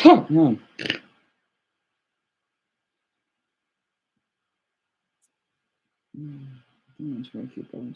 Hmm. Mm, too many people.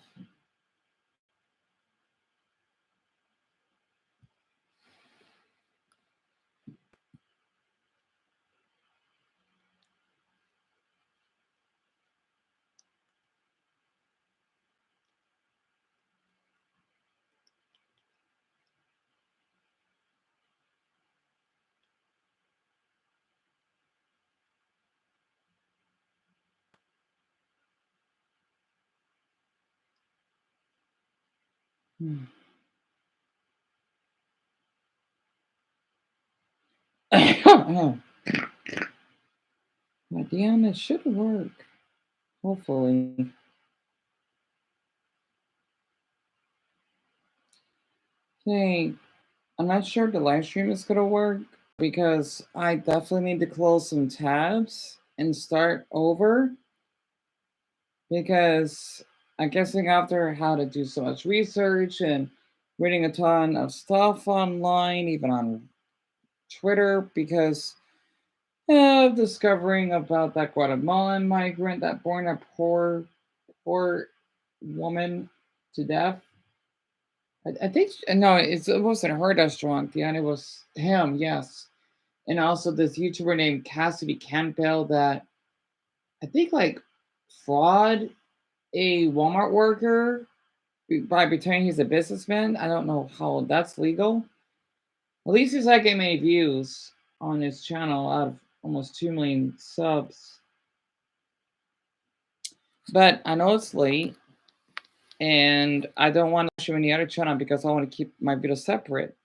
Hmm. But damn, it should work. Hopefully. Hey, I'm not sure the live stream is gonna work because I definitely need to close some tabs and start over because I'm guessing after how to do so much research and reading a ton of stuff online, even on Twitter, because of discovering about that Guatemalan migrant that burned a poor woman to death. I think no, it wasn't her that's drunk. Yeah, and it was him. Yes, and also this YouTuber named Cassidy Campbell that I think like fraud a Walmart worker by pretending he's a businessman. I don't know how that's legal. At least he's not getting many views on his channel out of almost 2 million subs. But I know it's late, and I don't want to show any other channel because I want to keep my videos separate.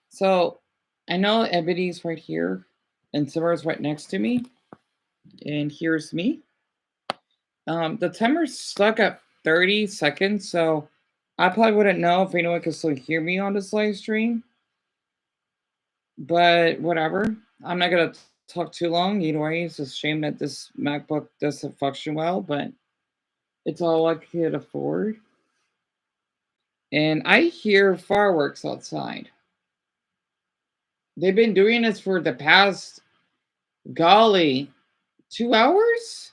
So I know Ebony's right here, and Summer's right next to me, and here's me. The timer's stuck at 30 seconds, so I probably wouldn't know if anyone could still hear me on this live stream. But whatever. I'm not gonna talk too long. Either way, it's a shame that this MacBook doesn't function well, but it's all I could afford. And I hear fireworks outside. They've been doing this for the past, golly, 2 hours?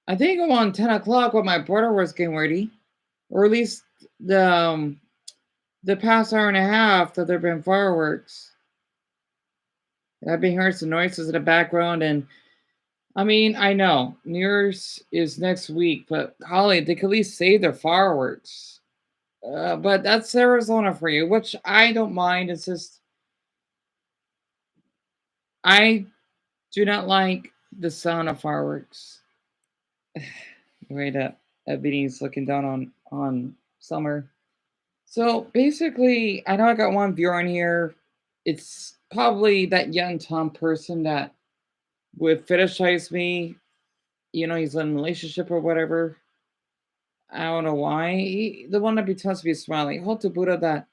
I think around 10 o'clock when my brother was getting ready. Or at least the past hour and a half that there have been fireworks. I've been hearing some noises in the background, and I mean, I know New Year's is next week, but Holly, they could at least save their fireworks. But that's Arizona for you, which I don't mind. It's just I do not like the sound of fireworks. Right at Vinny's looking down on Summer. So basically, I know I got one viewer on here. It's probably that young Tom person that would fetishize me. You know, he's in a relationship or whatever. I don't know why. The one that pretends to be smiling. Hold to Buddha that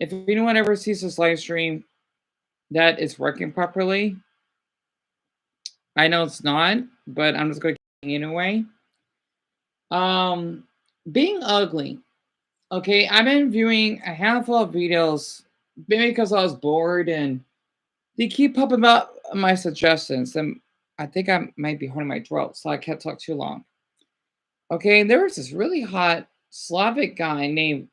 if anyone ever sees this live stream that is working properly, I know it's not, but I'm just going to anyway. Um, being ugly. Okay, I've been viewing a handful of videos, maybe because I was bored, and they keep popping up my suggestions, and I think I might be holding my throat, so I can't talk too long. Okay, there was this really hot Slavic guy named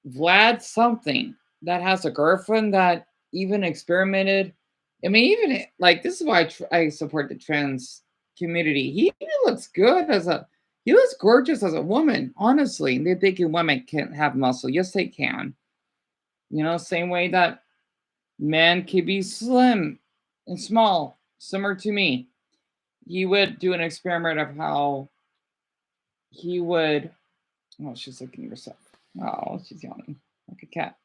Vlad something that has a girlfriend that even experimented. I mean, even like this is why I support the trans community. He looks good as a he looks gorgeous as a woman. Honestly, they're thinking women can't have muscle. Yes, they can. You know, same way that men can be slim and small, similar to me. He would do an experiment of how he would. Oh, she's looking at herself. Oh, she's yawning like a cat.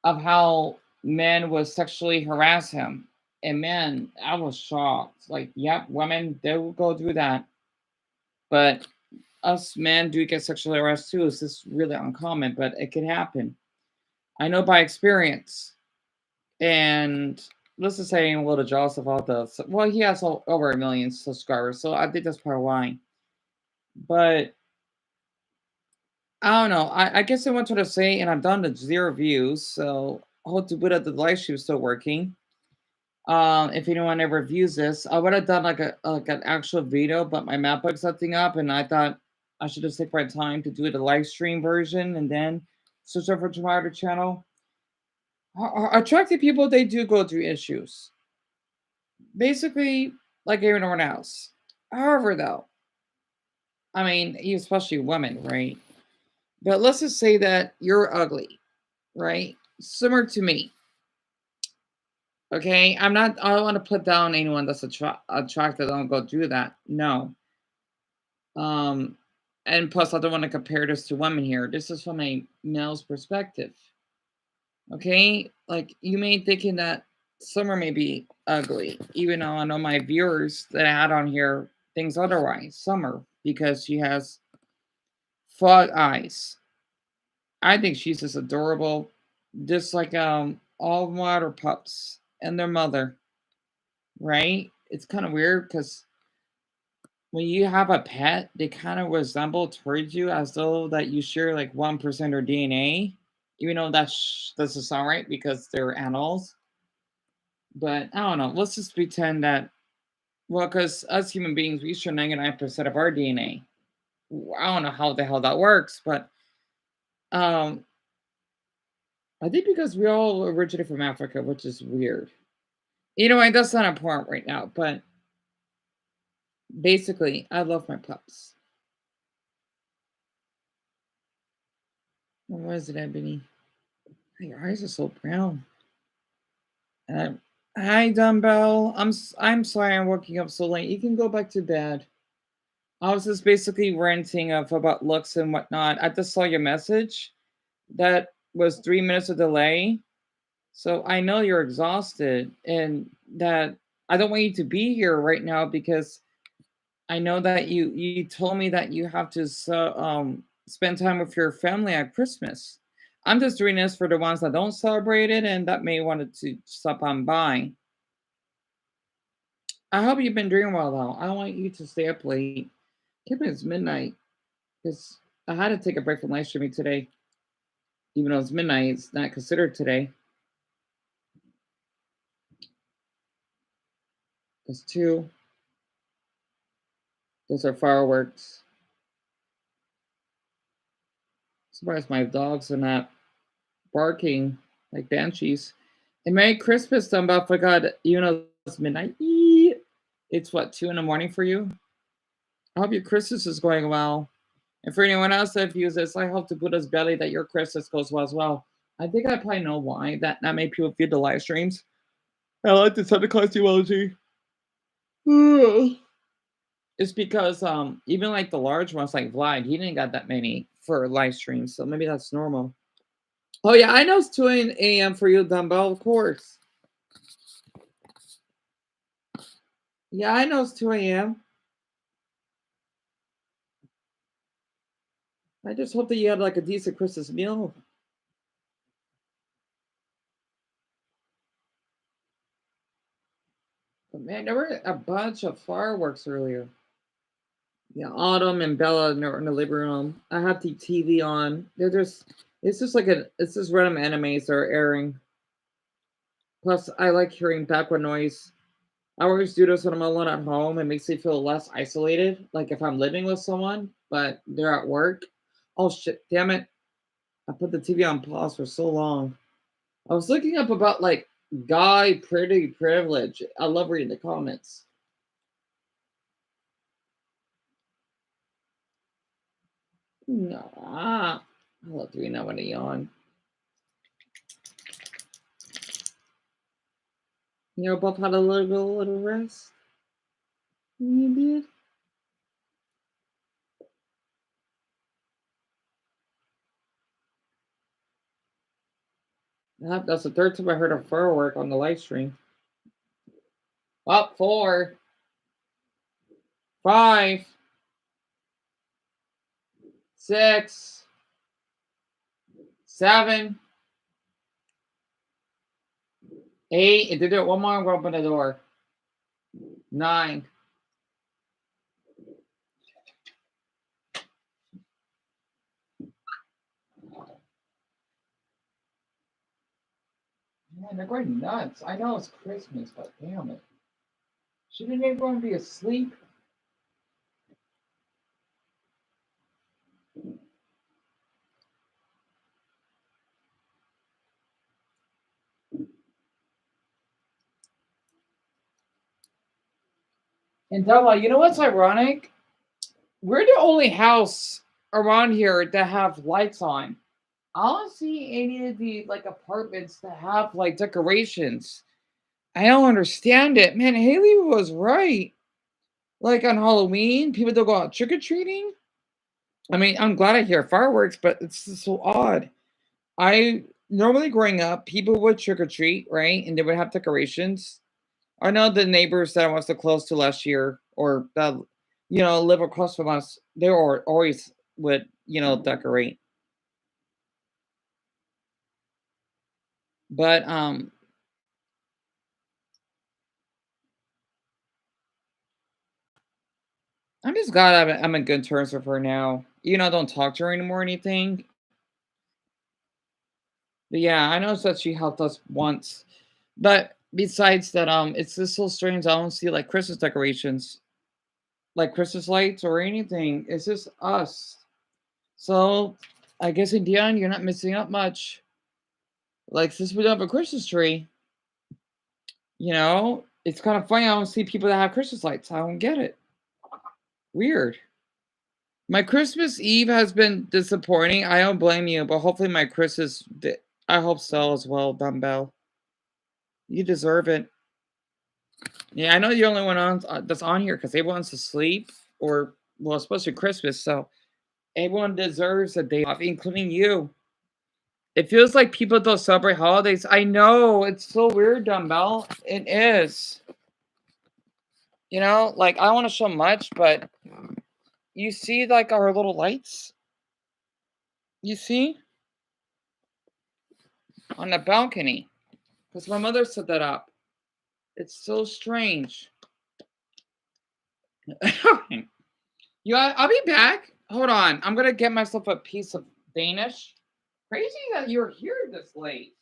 Of how men would sexually harass him. And man, I was shocked. Like, yep, women, they will go do that. But us men do get sexually harassed too. It's just really uncommon, but it can happen. I know by experience. And let's just say I'm a little jealous of all the. Well, he has over 1 million subscribers, so I think that's probably why. But I don't know. I guess I wanted to say, and I've done the 0 views, so Hold to Buddha, the live stream is still working. If anyone ever views this, I would have done like an actual video, but my MacBook's something up, and I thought I should just take my time to do the live stream version and then switch over to my other channel. Attractive people, they do go through issues, basically like everyone else. However, though, I mean, especially women, right? But let's just say that you're ugly, right? Similar to me. Okay, I don't want to put down anyone that's attracted. Don't go do that. No. Um, and plus, I don't want to compare this to women here. This is from a male's perspective. Okay, like you may thinking that Summer may be ugly, even though I know my viewers that I had on here thinks otherwise. Summer because she has fog eyes. I think she's just adorable, just like all water pups and their mother, right? It's kind of weird because when you have a pet, they kind of resemble towards you as though that you share like 1% of DNA, even though that doesn't sound right because they're animals. But I don't know. Let's just pretend that, well, because us human beings, we share 99% of our DNA. I don't know how the hell that works, but um, I think because we all originated from Africa, which is weird. You know, what? That's not important right now, but basically, I love my pups. What was it, Ebony? Your eyes are so brown. Uh, Hi, Dumbbell. I'm sorry I'm waking up so late. You can go back to bed. I was just basically ranting of about looks and whatnot. I just saw your message. That was 3 minutes of delay. So I know you're exhausted and that I don't want you to be here right now because I know that you told me that you have to spend time with your family at Christmas. I'm just doing this for the ones that don't celebrate it and that may wanted to stop on by. I hope you've been doing well though. I don't want you to stay up late. Given it's midnight, because I had to take a break from live streaming today. Even though it's midnight, it's not considered today. There's two. Those are fireworks. Surprised my dogs are not barking like banshees. And Merry Christmas, Dumbo. I forgot, you know, it's midnight. It's what, 2 in the morning for you? I hope your Christmas is going well. And for anyone else that views this, I hope to Buddha's belly that your Christmas goes well as well. I think I probably know why that not many people view the live streams. I like the Santa Claus emoji. It's because even like the large ones like Vlad, he didn't got that many for live streams, so maybe that's normal. Oh yeah, I know it's 2 a.m. for you, Dumbbell, of course. Yeah, I know it's 2 a.m. I just hope that you had like a decent Christmas meal. But man, there were a bunch of fireworks earlier. Yeah, Autumn and Bella in the living room. I have the TV on. It's just like it's just random animes that are airing. Plus, I like hearing background noise. I always do this when I'm alone at home. It makes me feel less isolated, like if I'm living with someone, but they're at work. Oh shit, damn it. I put the TV on pause for so long. I was looking up about like guy pretty privilege. I love reading the comments. No, I love doing that when I yawn. You know, Bob had a little rest. You did. That's the third time I heard a firework on the live stream. Up 4, 5, 6, 7, 8. It did it one more. We'll open the door. 9. Man, they're going nuts. I know it's Christmas, but damn it. Shouldn't everyone be asleep? And Della, you know what's ironic? We're the only house around here that have lights on. I don't see any of the like apartments that have like decorations. I don't understand it. Man, Haley was right. Like on Halloween, people don't go out trick or treating. I mean, I'm glad I hear fireworks, but it's just so odd. I normally growing up, people would trick or treat, right? And they would have decorations. I know the neighbors that I was so close to last year, or that live across from us, they were always would decorate. But I'm just glad I'm in good terms with her now. I don't talk to her anymore or anything. But yeah, I know that she helped us once. But besides that, it's just so strange. I don't see like Christmas decorations, like Christmas lights or anything. It's just us. So I guess in the end, you're not missing out much. Like since we don't have a Christmas tree, it's kind of funny. I don't see people that have Christmas lights. I don't get it. Weird. My Christmas Eve has been disappointing. I don't blame you, but hopefully my I hope so as well, Dumbbell. You deserve it. Yeah, I know you're the only one that's on here because everyone's asleep, or well, it's supposed to be Christmas, so everyone deserves a day off, including you. It feels like people don't celebrate holidays. I know it's so weird, Dumbbell. It is. Like I don't want to show much, but you see, like our little lights. You see on the balcony because my mother set that up. It's so strange. I'll be back. Hold on. I'm gonna get myself a piece of Danish. Crazy that you're here this late.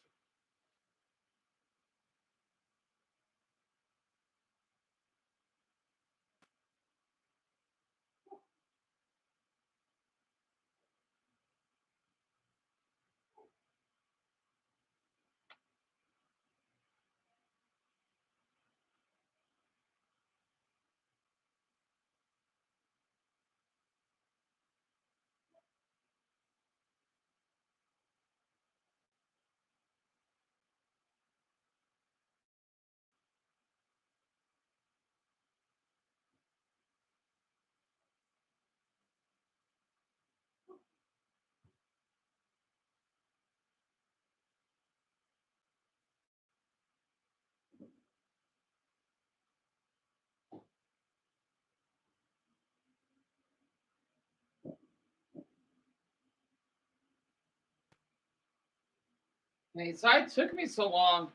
Hey, sorry it took me so long.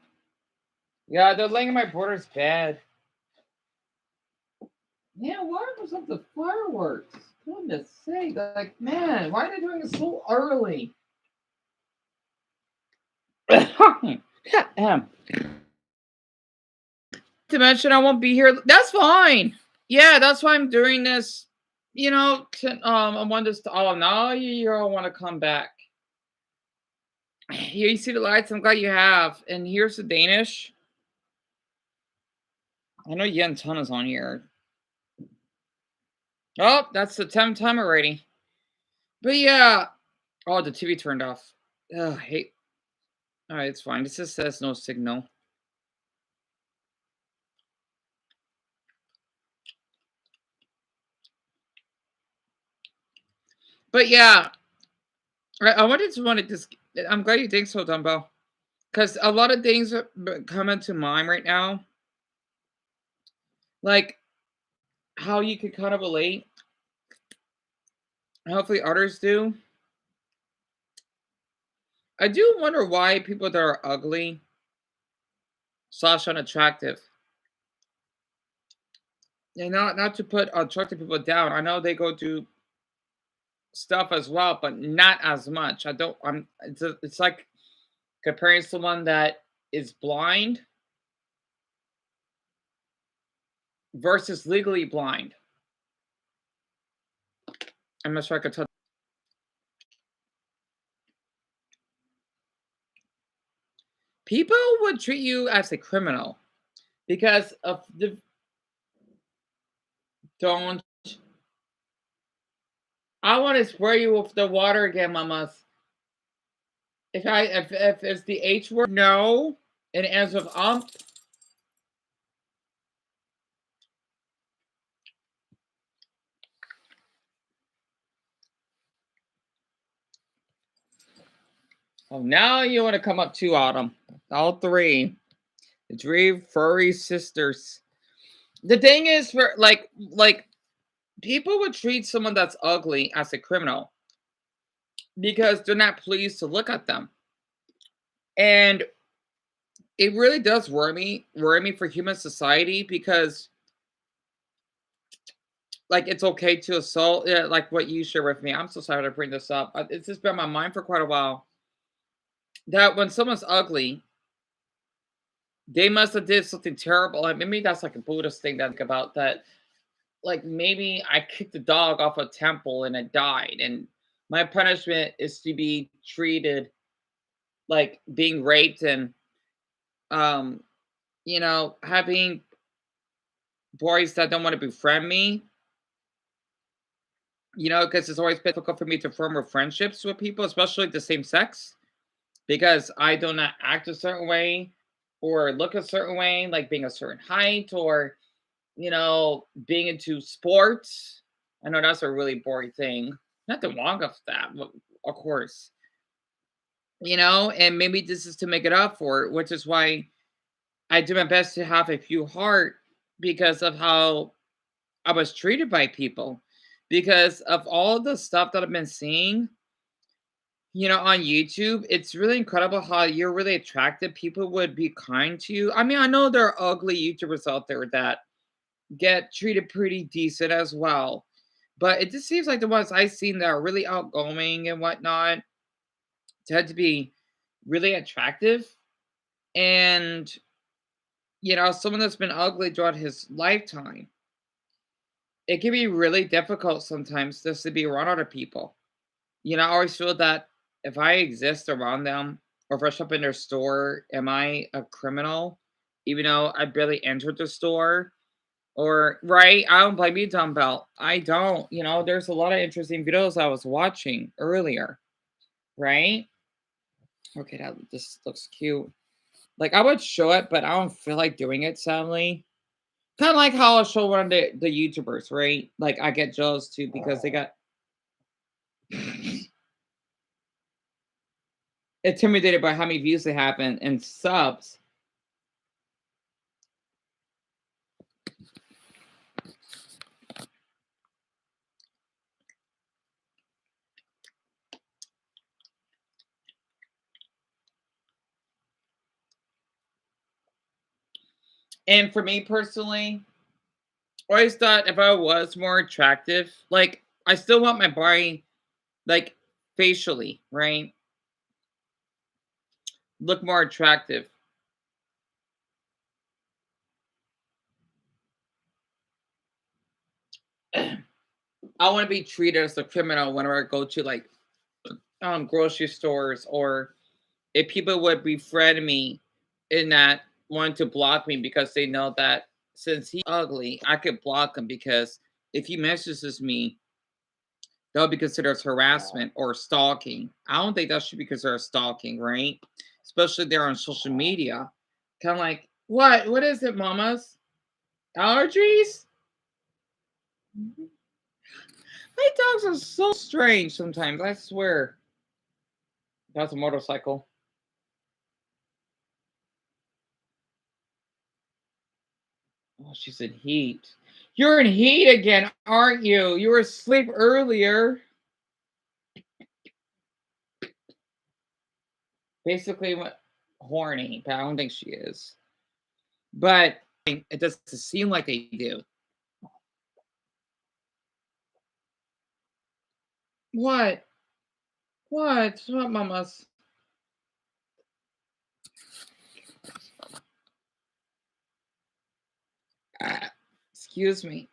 Yeah, they're laying in my brother's bed. Yeah, why was up the fireworks? Goodness sake. Like, man, why are they doing it so early? Ahem. To mention I won't be here. That's fine. Yeah, that's why I'm doing this. I want this to oh now you all want to come back. Here you see the lights, I'm glad you have. And here's the Danish. I know Yen Ton is on here. Oh, that's the 10th time already. But yeah. Oh, the TV turned off. Ugh, hate. Alright, it's fine. It just says no signal. But yeah, I wanted this. I'm glad you think so, Dumbo. Because a lot of things are coming to mind right now. Like how you could kind of relate. Hopefully others do. I do wonder why people that are ugly slash unattractive. And not to put attractive people down. I know they go do stuff as well, but not as much. I don't. It's like comparing someone that is blind versus legally blind. I'm not sure I could tell. People would treat you as a criminal because of the don't. I want to spray you with the water again, mamas. If it's the H word, no, and as of oh, now you want to come up to Autumn. All three, the three furry sisters. The thing is, for like people would treat someone that's ugly as a criminal because they're not pleased to look at them, and it really does worry me for human society because like it's okay to assault, yeah, like what you share with me. I'm so sorry to bring this up. It's just been on my mind for quite a while that when someone's ugly, they must have did something terrible. Like maybe that's like a Buddhist thing that I think about that. Like maybe I kicked the dog off a temple and it died, and my punishment is to be treated like being raped and um having boys that don't want to befriend me. Because it's always difficult for me to form friendships with people, especially the same sex, because I do not act a certain way or look a certain way, like being a certain height or being into sports. I know that's a really boring thing. Nothing wrong with that, of course. And maybe this is to make it up for it, which is why I do my best to have a few heart because of how I was treated by people. Because of all the stuff that I've been seeing, on YouTube, it's really incredible how you're really attractive. People would be kind to you. I mean, I know there are ugly YouTubers out there that get treated pretty decent as well. But it just seems like the ones I've seen that are really outgoing and whatnot tend to be really attractive. And, someone that's been ugly throughout his lifetime, it can be really difficult sometimes just to be around other people. I always feel that if I exist around them or if I shop in their store, am I a criminal? Even though I barely entered the store. Or right, I don't blame you, Dumbbell. I don't. There's a lot of interesting videos I was watching earlier, right? Okay, that this looks cute. Like I would show it, but I don't feel like doing it, sadly. Kind of like how I show one of the YouTubers, right? Like I get jealous too because they got intimidated by how many views they have and subs. And for me personally, I always thought if I was more attractive, like I still want my body like facially, right? Look more attractive. I want to be treated as a criminal whenever I go to like grocery stores or if people would befriend me in that want to block me because they know that since he's ugly, I could block him because if he messages me, that'll be considered as harassment or stalking. I don't think that should be considered stalking, right? Especially there on social media. Kind of like, what? What is it, mamas? Allergies? My dogs are so strange sometimes, I swear. That's a motorcycle. Oh, she's in heat. You're in heat again, aren't you? You were asleep earlier. Basically, what horny, but I don't think she is. But it doesn't seem like they do. What? What? What, mamas? Excuse me.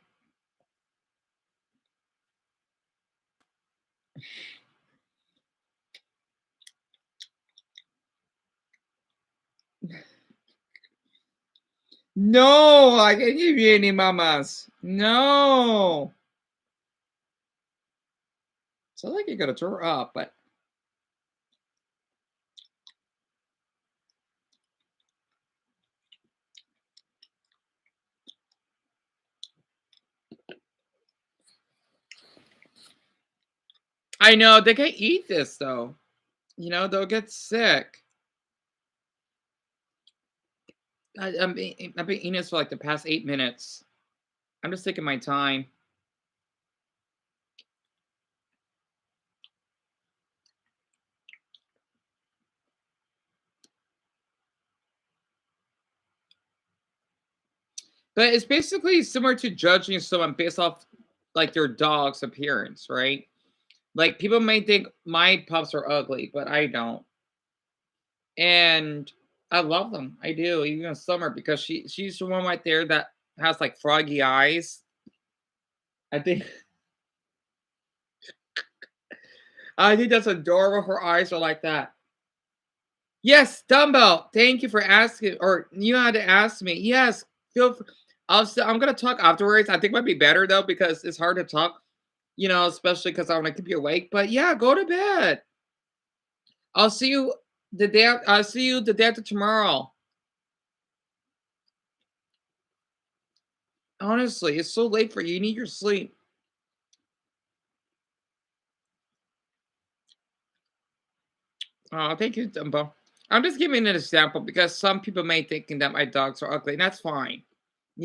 No, I can't give you any mamas. No. Sounds like you're gonna throw up, but I know they can't eat this though. They'll get sick. I've been eating this for like the past 8 minutes. I'm just taking my time. But it's basically similar to judging someone based off like their dog's appearance, right? Like people may think my pups are ugly, but I don't. And I love them. I do, even in summer because she's the one right there that has like froggy eyes. I think I think that's adorable. Her eyes are like that. Yes, dumbbell. Thank you for asking, or you had to ask me. Yes, feel. I'm gonna talk afterwards. I think it might be better though because it's hard to talk. Especially because I want to keep you awake. But yeah, go to bed. I'll see you I'll see you the day after tomorrow. Honestly, it's so late for you. You need your sleep. Oh, thank you, Dumbo. I'm just giving an example because some people may thinking that my dogs are ugly, and that's fine.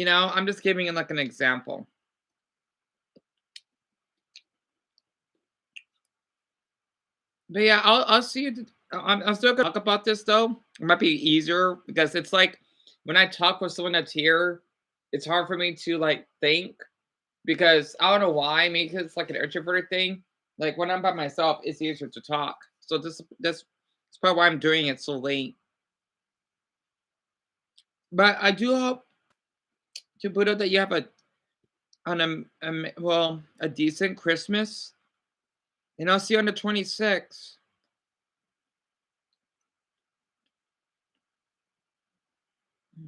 I'm just giving it like an example. But yeah, I'll see you. I'm still gonna talk about this though. It might be easier because it's like when I talk with someone that's here, it's hard for me to like think because I don't know why. Maybe 'cause it's like an introverted thing. Like when I'm by myself, it's easier to talk. So that's probably why I'm doing it so late. But I do hope to put out that you have a decent Christmas, and I'll see you on the 26th.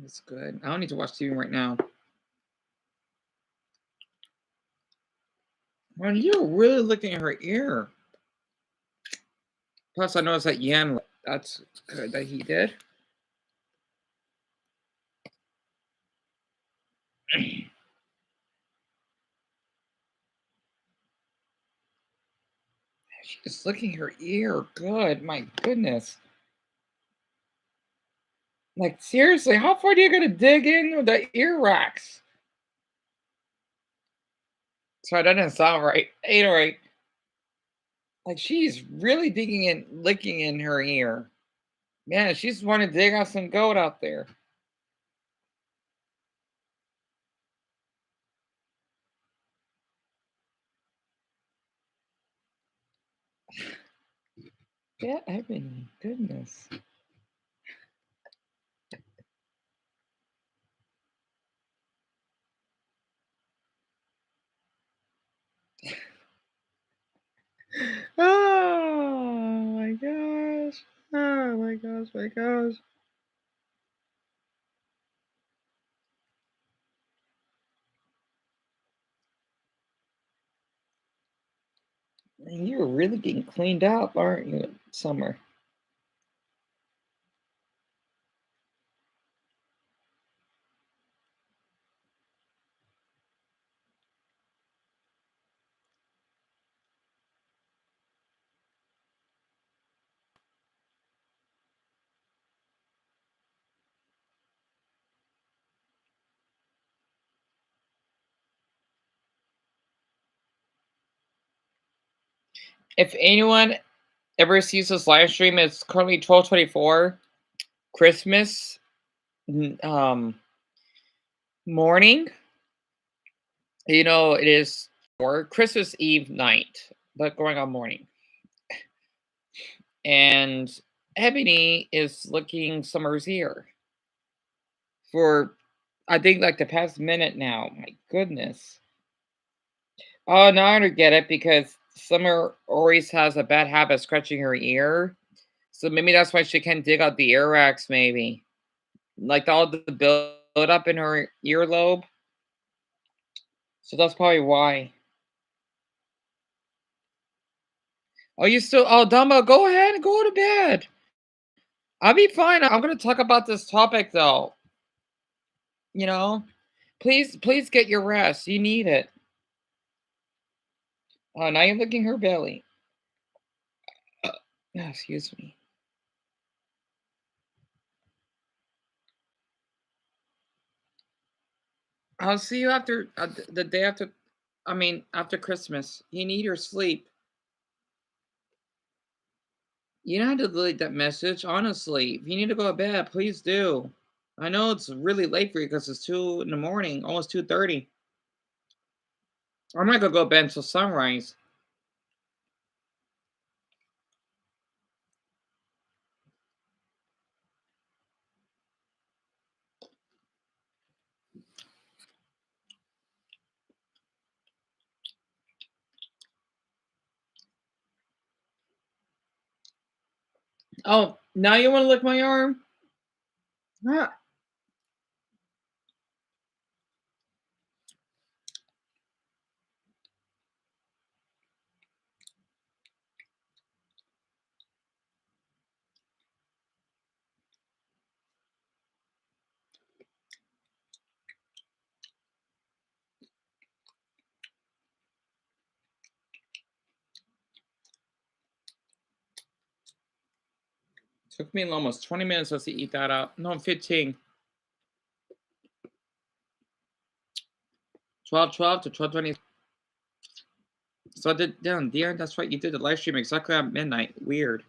That's good. I don't need to watch TV right now. Man, you're really looking at her ear. Plus, I noticed that Yan. That's good that he did. She's licking her ear. Good. My goodness. Like seriously, how far are you gonna dig in with the ear racks? Sorry, that didn't sound right. Ain't right. Like she's really digging in, licking in her ear. Man, she's wanting to dig out some gold out there. Yeah, Ebony. Goodness. Oh my gosh. Oh my gosh, my gosh. Man, you're really getting cleaned up, aren't you, Summer? If anyone ever sees this live stream, it's currently 12:24 Christmas morning. It is or Christmas Eve night, but going on morning. And Ebony is looking Summer's ear for I think like the past minute now. My goodness. Oh, now I don't get it because Summer always has a bad habit of scratching her ear. So maybe that's why she can't dig out the earwax, maybe. Like all the build up in her earlobe. So that's probably why. Oh, you still oh Dumbo, go ahead and go to bed. I'll be fine. I'm gonna talk about this topic though. You know? Please get your rest. You need it. Oh, now you're licking her belly. Uh, excuse me. I'll see you after the day after. I mean, after Christmas. You need your sleep. You don't have to delete that message. Honestly, if you need to go to bed, please do. I know it's really late for you because it's 2 in the morning, almost 2:30. I'm not gonna go to bed until sunrise. Oh, now you want to lick my arm? Ah, took me almost 20 minutes just to eat that up. No, 15. 12 to 12:20. So I did down, dear. That's right. You did the live stream exactly at midnight. Weird.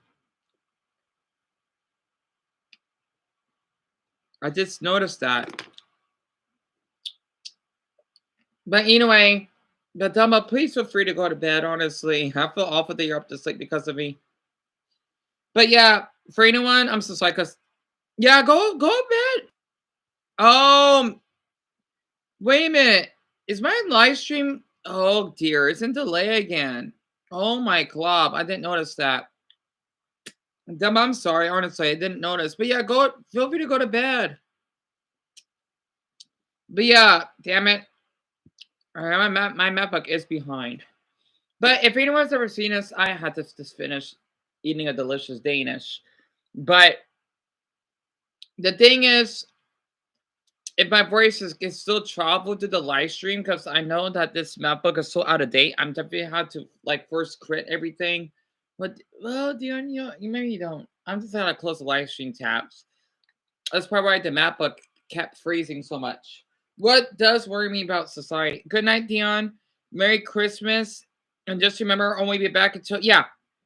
I just noticed that. But anyway, but Dumbo, please feel free to go to bed. Honestly, I feel awful that you're up to sleep because of me. But yeah, for anyone, I'm so sorry. Cause yeah, go to bed. Wait a minute. Is my live stream? Oh dear, it's in delay again. Oh my club, I didn't notice that. Dumbo, I'm sorry. Honestly, I didn't notice. But yeah, go. Feel free to go to bed. But yeah, damn it. All right, my MacBook is behind. But if anyone's ever seen us, I had to just finish eating a delicious Danish. But the thing is, if my voice is can still travel to the live stream, because I know that this MacBook is so out of date, I'm definitely had to like first crit everything. But well, Dion, you maybe you don't. I'm just gonna close the live stream tabs. That's probably why the MacBook kept freezing so much. What does worry me about society? Good night, Dion. Merry Christmas. And just remember, I'll only be back until, yeah,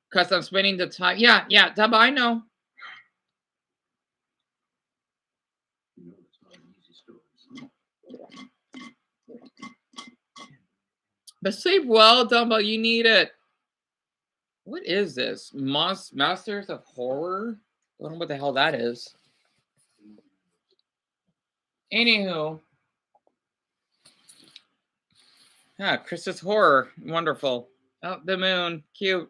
because I'm spending the time. Yeah, yeah, Dubba, I know. But sleep well, Dumbo. You need it. What is this? Masters of Horror? I don't know what the hell that is. Anywho, yeah, Christmas horror, wonderful. Oh, the moon, cute.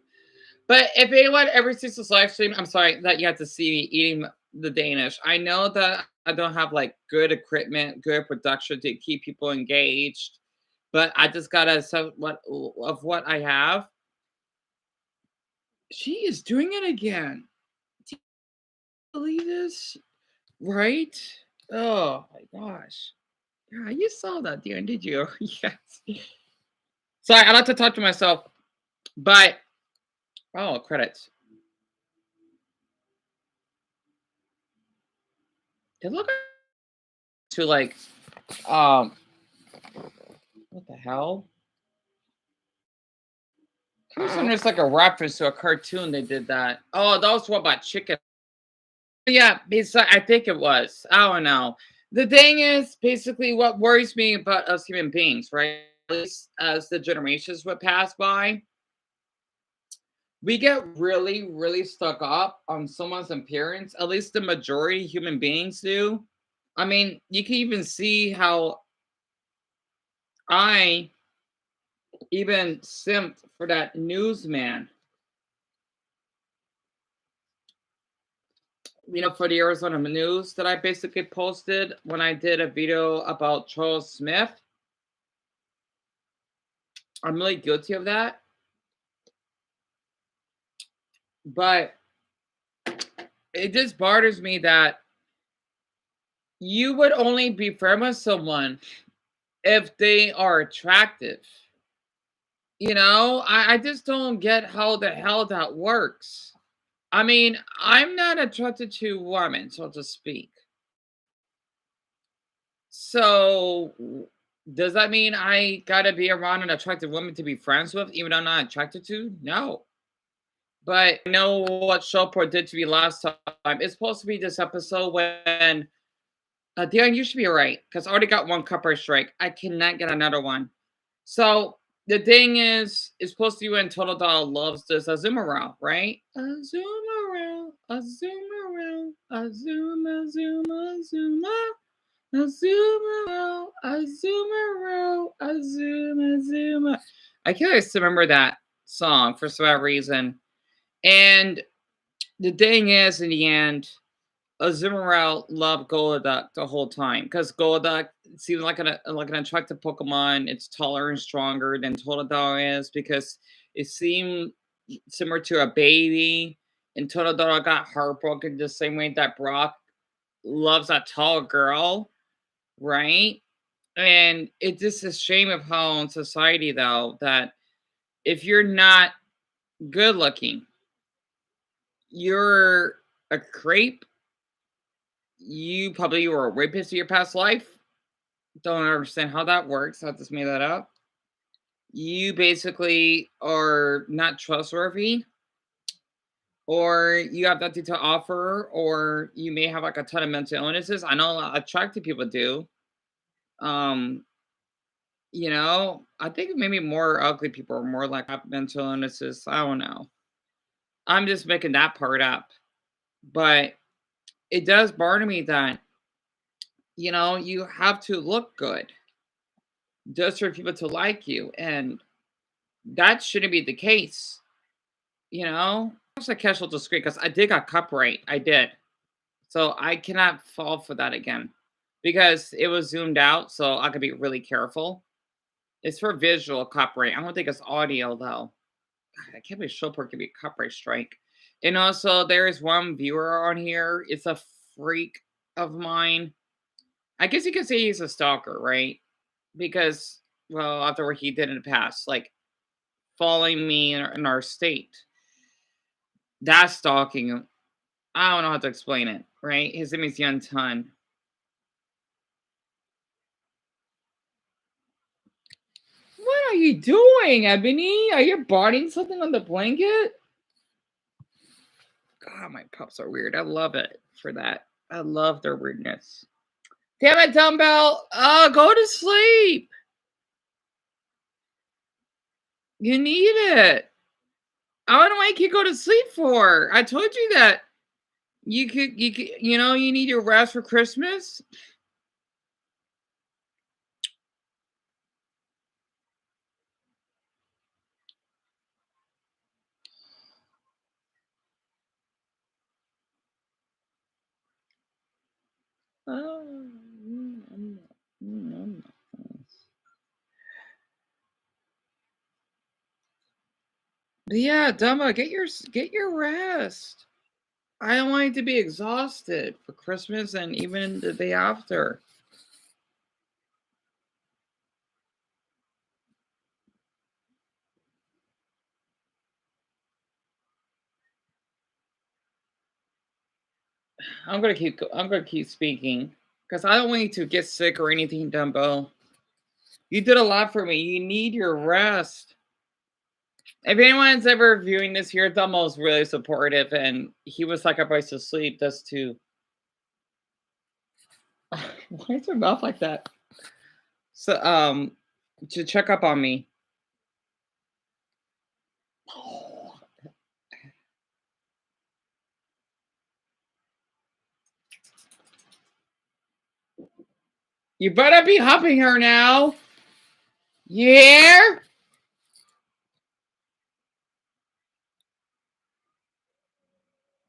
But if anyone ever sees this live stream, I'm sorry that you have to see me eating the Danish. I know that I don't have like good equipment, good production to keep people engaged, but I just gotta so what of what I have. She is doing it again. Do you believe this? Right? Oh my gosh. Yeah, you saw that, dear, did you? Yes. Sorry, I like to talk to myself, but oh, credits. It look to like um what the hell? There's like a reference to a cartoon they did that. Oh, that was what about chicken. Yeah, I think it was. I don't know. The thing is, basically, what worries me about us human beings, right? At least as the generations would pass by, we get really, really stuck up on someone's appearance. At least the majority human beings do. I mean, you can even see how I even simped for that newsman, for the Arizona News that I basically posted when I did a video about Charles Smith. I'm really guilty of that. But it just bothers me that you would only be friends with someone if they are attractive. I just don't get how the hell that works. I mean, I'm not attracted to women, so to speak. So, does that mean I gotta be around an attractive woman to be friends with, even though I'm not attracted to? No. But I know what Showport did to me last time. It's supposed to be this episode when Darren, you should be right because I already got one copper strike. I cannot get another one. So the thing is, it's supposed to be when Total Doll loves this Azumarill, right? Azumarill, Azumarill, Azuma, Azuma, Azuma, Azumarill, Azumarill, Azuma, Azuma. I can't always remember that song for some reason. And the thing is, in the end, Azumarill loved Golduck the whole time because Golduck seems like an attractive Pokemon. It's taller and stronger than Totodile is because it seemed similar to a baby. And Totodile got heartbroken the same way that Brock loves that tall girl, right? And it's just a shame of how in society though that if you're not good looking, you're a creep. You probably were a rapist in your past life. Don't understand how that works. I just made that up. You basically are not trustworthy, or you have nothing to offer, or you may have like a ton of mental illnesses. I know a lot of attractive people do. Um, I think maybe more ugly people are more like have mental illnesses. I don't know. I'm just making that part up. But it does bother me that, you have to look good just for people to like you. And that shouldn't be the case, you know? Of course, I casual discreet because I did got cup right. I did. So I cannot fall for that again because it was zoomed out. So I could be really careful. It's for visual copyright. I don't think it's audio though. God, I can't believe Showport could be a copyright strike. And also, there is one viewer on here. It's a freak of mine. I guess you could say he's a stalker, right? Because, well, after what he did in the past, like following me in our state. That's stalking. I don't know how to explain it, right? His name is Yun Tun. What are you doing, Ebony? Are you biting something on the blanket? God, my pups are weird. I love it for that. I love their weirdness. Damn it, Dumbbell. Go to sleep. You need it. I don't know why you can't go to sleep for. I told you that you need your rest for Christmas. Oh, but yeah, Dumbo, get your rest. I don't want you to be exhausted for Christmas and even the day after. I'm gonna keep speaking because I don't want you to get sick or anything, Dumbo. You did a lot for me. You need your rest. If anyone's ever viewing this here, Dumbo's really supportive, and he was sacrificed to sleep just to. Why is your mouth like that? So, to check up on me. You better be humping her now. Yeah.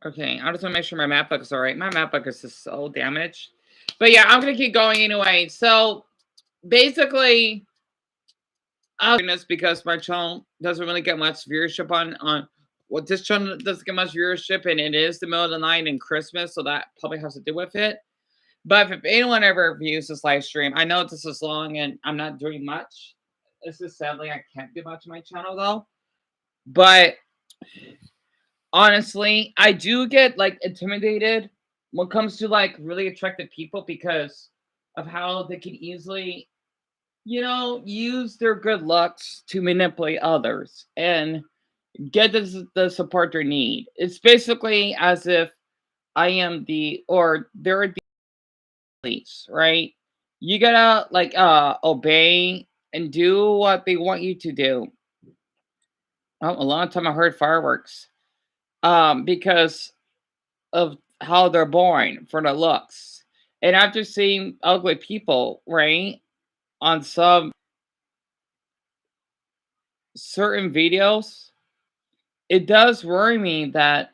Okay, I just want to make sure my map book is all right. My map book is just so damaged. But yeah, I'm gonna keep going anyway. So basically, this because my channel doesn't really get much viewership on what this channel doesn't get much viewership, and it is the middle of the night and Christmas, so that probably has to do with it. But if anyone ever views this live stream, I know this is long and I'm not doing much. This is sadly I can't do much on my channel though. But honestly, I do get like intimidated when it comes to like really attractive people because of how they can easily, use their good looks to manipulate others and get the support they need. It's basically as if I am or they're the police, right? You gotta like obey and do what they want you to do. Oh, a long time I heard fireworks. Because of how they're born for the looks. And after seeing ugly people, right, on some certain videos, it does worry me that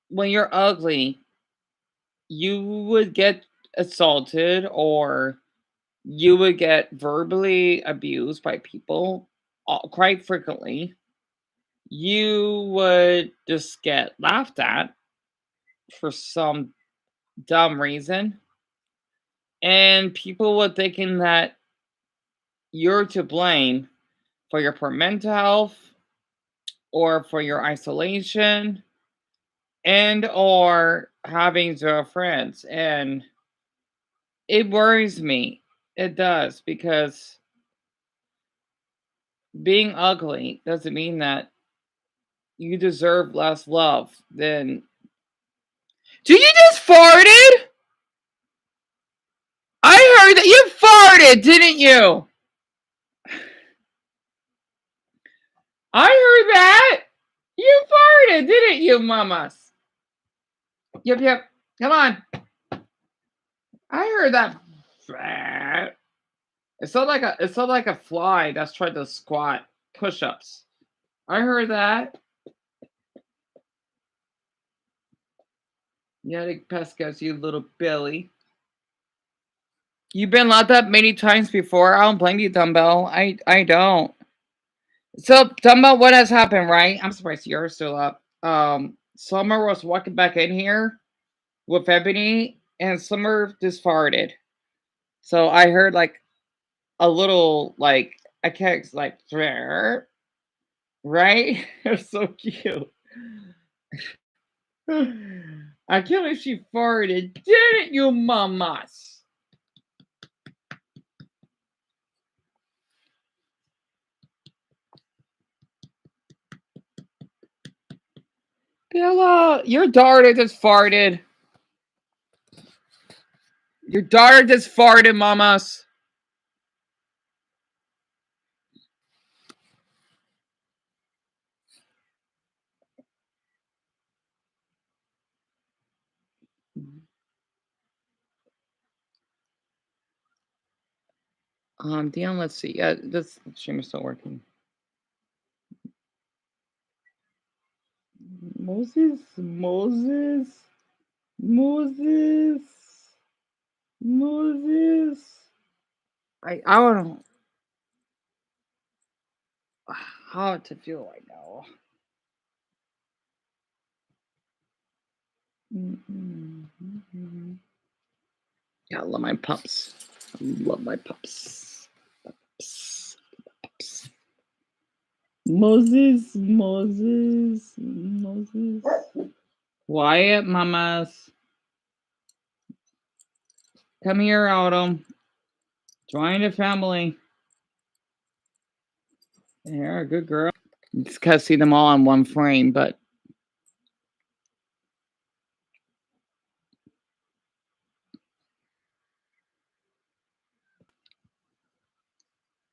when you're ugly, you would get assaulted or you would get verbally abused by people quite frequently. You would just get laughed at for some dumb reason. And people would thinking that you're to blame for your poor mental health or for your isolation and or having zero friends. And it worries me. It does because being ugly doesn't mean that you deserve less love than. Did you just farted? I heard that you farted, didn't you? I heard that. You farted, didn't you, mamas? Yep, yep. Come on. I heard that. It's not like a fly that's trying to squat push-ups. I heard that. Yeah, the Pescos, you little Billy. You've been locked up many times before. I don't blame you, Dumbbell. I don't. So, Dumbbell, what has happened, right? I'm surprised you're still up. Summer was walking back in here with Ebony, and Summer just farted. So I heard like a little like I can't like right? It's so cute. I can't believe she farted. Didn't you, mamas? Bella, your daughter just farted. Your daughter just farted, mamas. Dion, let's see. Yeah, this stream is still working. Moses, Moses, Moses, Moses. I don't know how to feel right now. Yeah, I love my pups. I love my pups. Pups. Pups. Moses, Moses, Moses. Quiet, mamas. Come here, Autumn. Join the family. Yeah, good girl. Just gotta see them all in one frame, but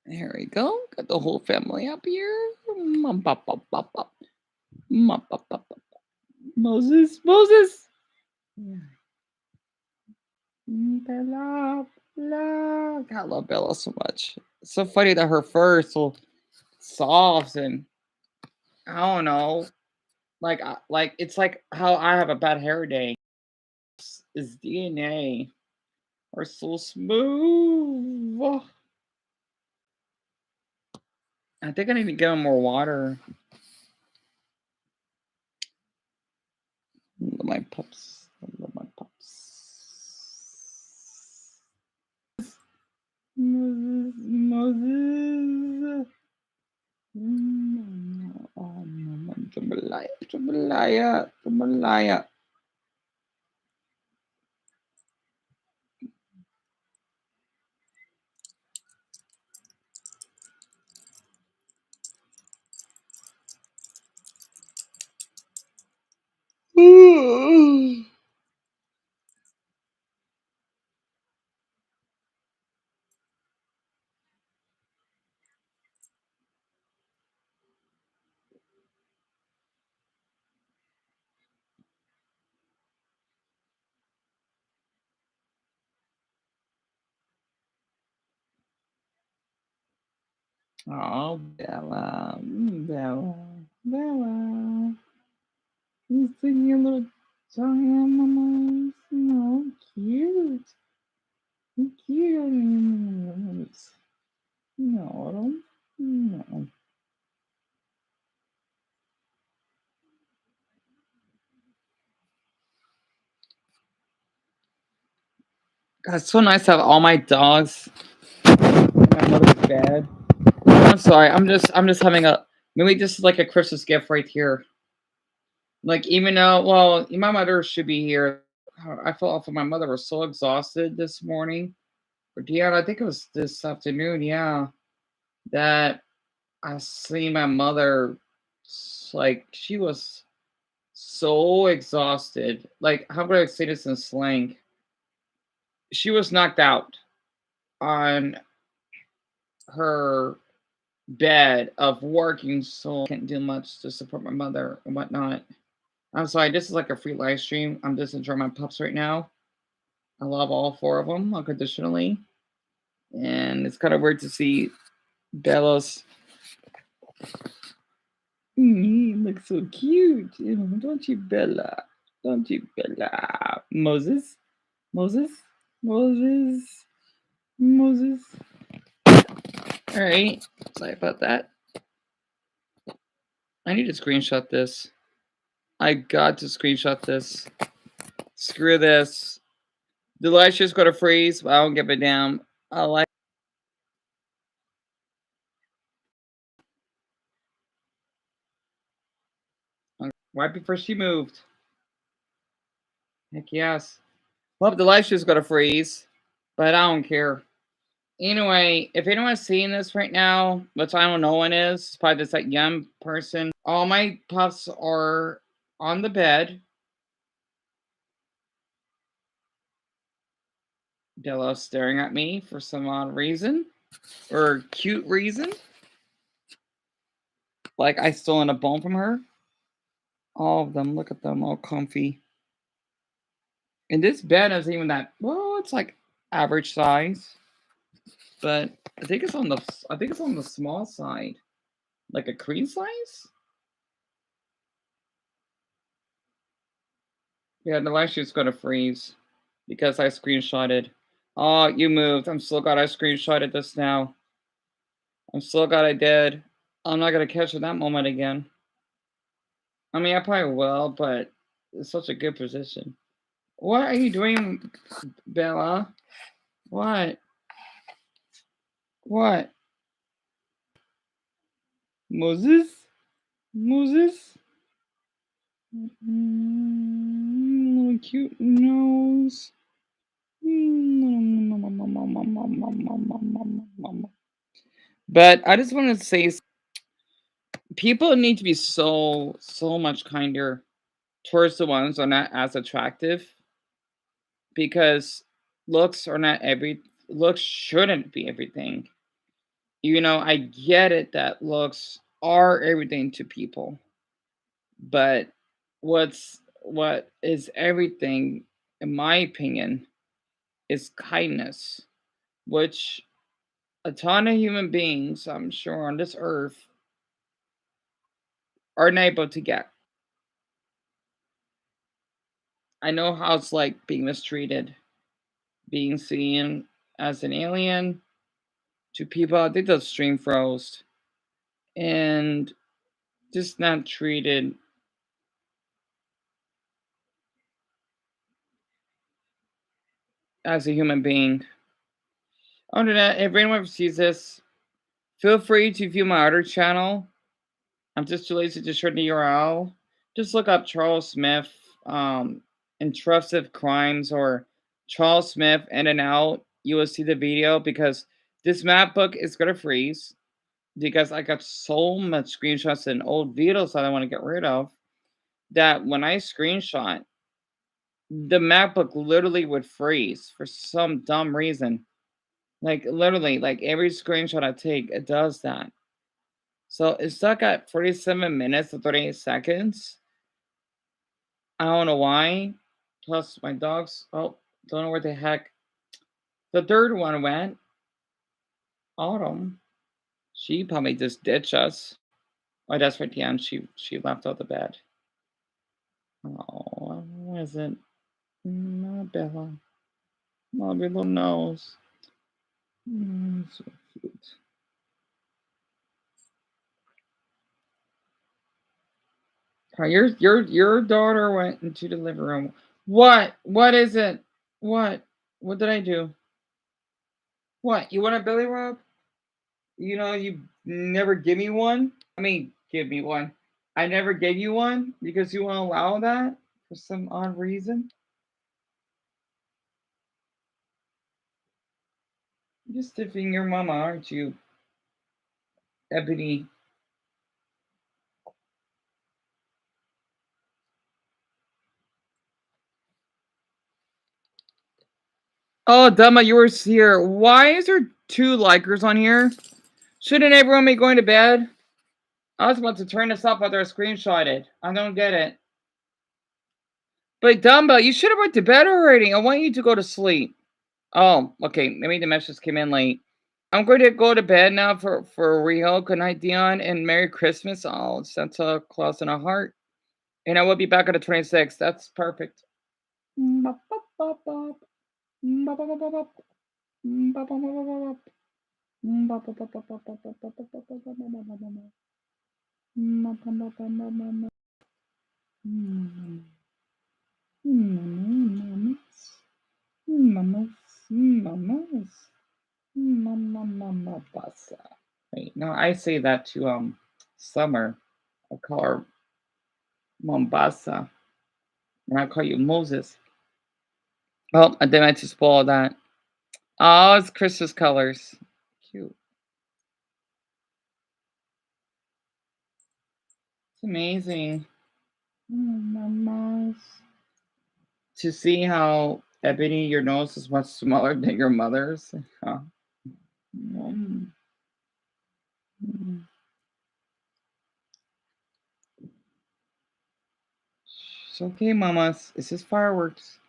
there we go. Got the whole family up here. Moses, Moses. Bella. Bella. God, I love Bella so much. It's so funny that her fur is so soft and I don't know. Like it's like how I have a bad hair day. Is DNA are so smooth. I think I need to give him more water. I love my pups. I love my pups. Moses. Jambalaya. Jambalaya. Jambalaya. Oh, Bella. Bella. Bella. You sing your little song, Mama. So cute. So cute. No. No. God, it's so nice to have all my dogs in my mother's bed. I'm sorry. I'm just having a maybe just like a Christmas gift right here. Like even though, well, my mother should be here. I felt awful. My mother was so exhausted this morning. Or yeah, I think it was this afternoon. Yeah, that I see my mother. Like she was so exhausted. Like how would I say this in slang? She was knocked out on her bed of working, so I can't do much to support my mother and whatnot. I'm sorry, this is like a free live stream. I'm just enjoying my pups right now. I love all four of them unconditionally. And it's kind of weird to see Bella's. Looks so cute. Don't you, Bella? Don't you, Bella? Moses? Moses? Moses? Moses? All right. Sorry about that. I need to screenshot this. I got to screenshot this. Screw this. The light's just going to freeze, but I don't give a damn. I like. Right before she moved. Heck yes. Well, the light's just going to freeze, but I don't care. Anyway, if anyone's seeing this right now, which I don't know one is, it's probably just that young person. All my pups are on the bed. Bella's staring at me for some odd reason or cute reason. Like I stolen a bone from her. All of them, look at them, all comfy. And this bed isn't even that. Well, it's like average size, but I think it's on the small side, like a queen size. Yeah, the live stream's gonna freeze because I screenshotted. Oh, you moved. I'm so glad I screenshotted this now. I'm so glad I did. I'm not gonna catch it that moment again. I mean, I probably will, but it's such a good position. What are you doing, Bella? What? What? Moses? Moses? Little cute nose. But I just want to say people need to be so much kinder towards the ones who are not as attractive because looks shouldn't be everything. I get it that looks are everything to people, but what is everything, in my opinion, is kindness. which a ton of human beings, I'm sure, on this earth are unable to get. I know how it's like being mistreated, being seen as an alien to people. I think the stream froze and just not treated as a human being. Other than that, if anyone sees this, feel free to view my other channel. I'm just too lazy to share the URL. Just look up Charles Smith, intrusive crimes or Charles Smith in and out. You will see the video because this map book is gonna freeze because I got so much screenshots and old videos that I want to get rid of that when I screenshot, the map book literally would freeze for some dumb reason. Like literally, like every screenshot I take, it does that. So it's stuck at 47 minutes and 38 seconds. I don't know why. Plus my dogs, oh, don't know where the heck the third one went. Autumn. She probably just ditched us. Oh, that's right, yeah, and she left out the bed. Oh, what is it? My Bella. My little nose. So cute. Oh, your daughter went into the living room. What? What is it? What? What did I do? What? You want a belly rub? You know, you never give me one. I mean, give me one. I never gave you one because you won't allow that for some odd reason. You're stiffing your mama, aren't you, Ebony? Oh, Dama, you were here. Why is there two likers on here? Shouldn't everyone be going to bed? I was about to turn this off after I screenshotted. I don't get it. But Dumbo, you should have went to bed already. I want you to go to sleep. Oh, okay. Maybe the message came in late. I'm going to go to bed now for real. Good night, Dion, and Merry Christmas. I'll Santa Claus in a heart, and I will be back on the 26th. That's perfect. Mamas, mamas, mama, basa. Wait, no, I say that to Summer. I call her Mombasa, and I call you Moses. Oh, I didn't meant to spoil that. Oh, it's Christmas colors. Cute. It's amazing. Mamas. To see how Ebony, your nose is much smaller than your mother's. Huh. Mm. Mm. It's okay, mamas. It's just fireworks.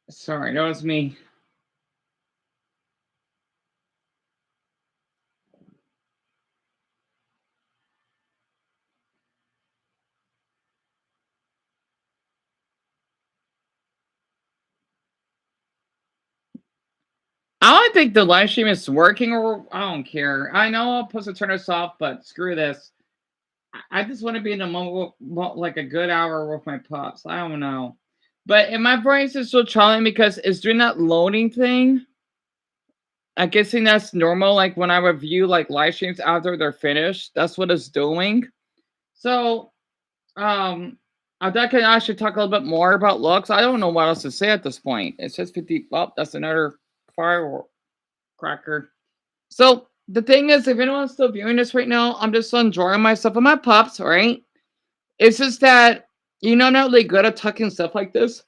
Sorry, that was me. I don't think the live stream is working, or I don't care. I know I'm supposed to turn this off, but screw this. I just want to be in a moment, like a good hour with my pups. I don't know. But in my brain is still trying because it's doing that loading thing. I'm guessing that's normal. Like when I review like live streams after they're finished, that's what it's doing. So, I thought I could actually talk a little bit more about looks. I don't know what else to say at this point. It says 50. Oh, that's another firecracker. So the thing is, if anyone's still viewing this right now, I'm just enjoying myself and my pups, right? It's just that You know, I'm not really good at tucking stuff like this.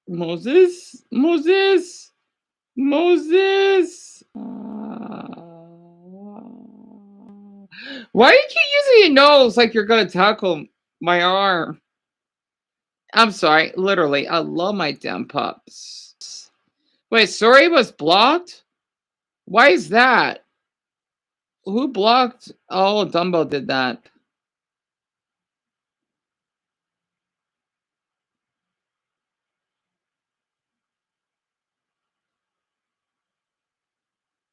Moses? Moses? Moses? Why do you keep using your nose like you're gonna tackle my arm? I'm sorry, literally, I love my damn pups. Wait, sorry was blocked? Why is that? Who blocked? Oh, Dumbo did that.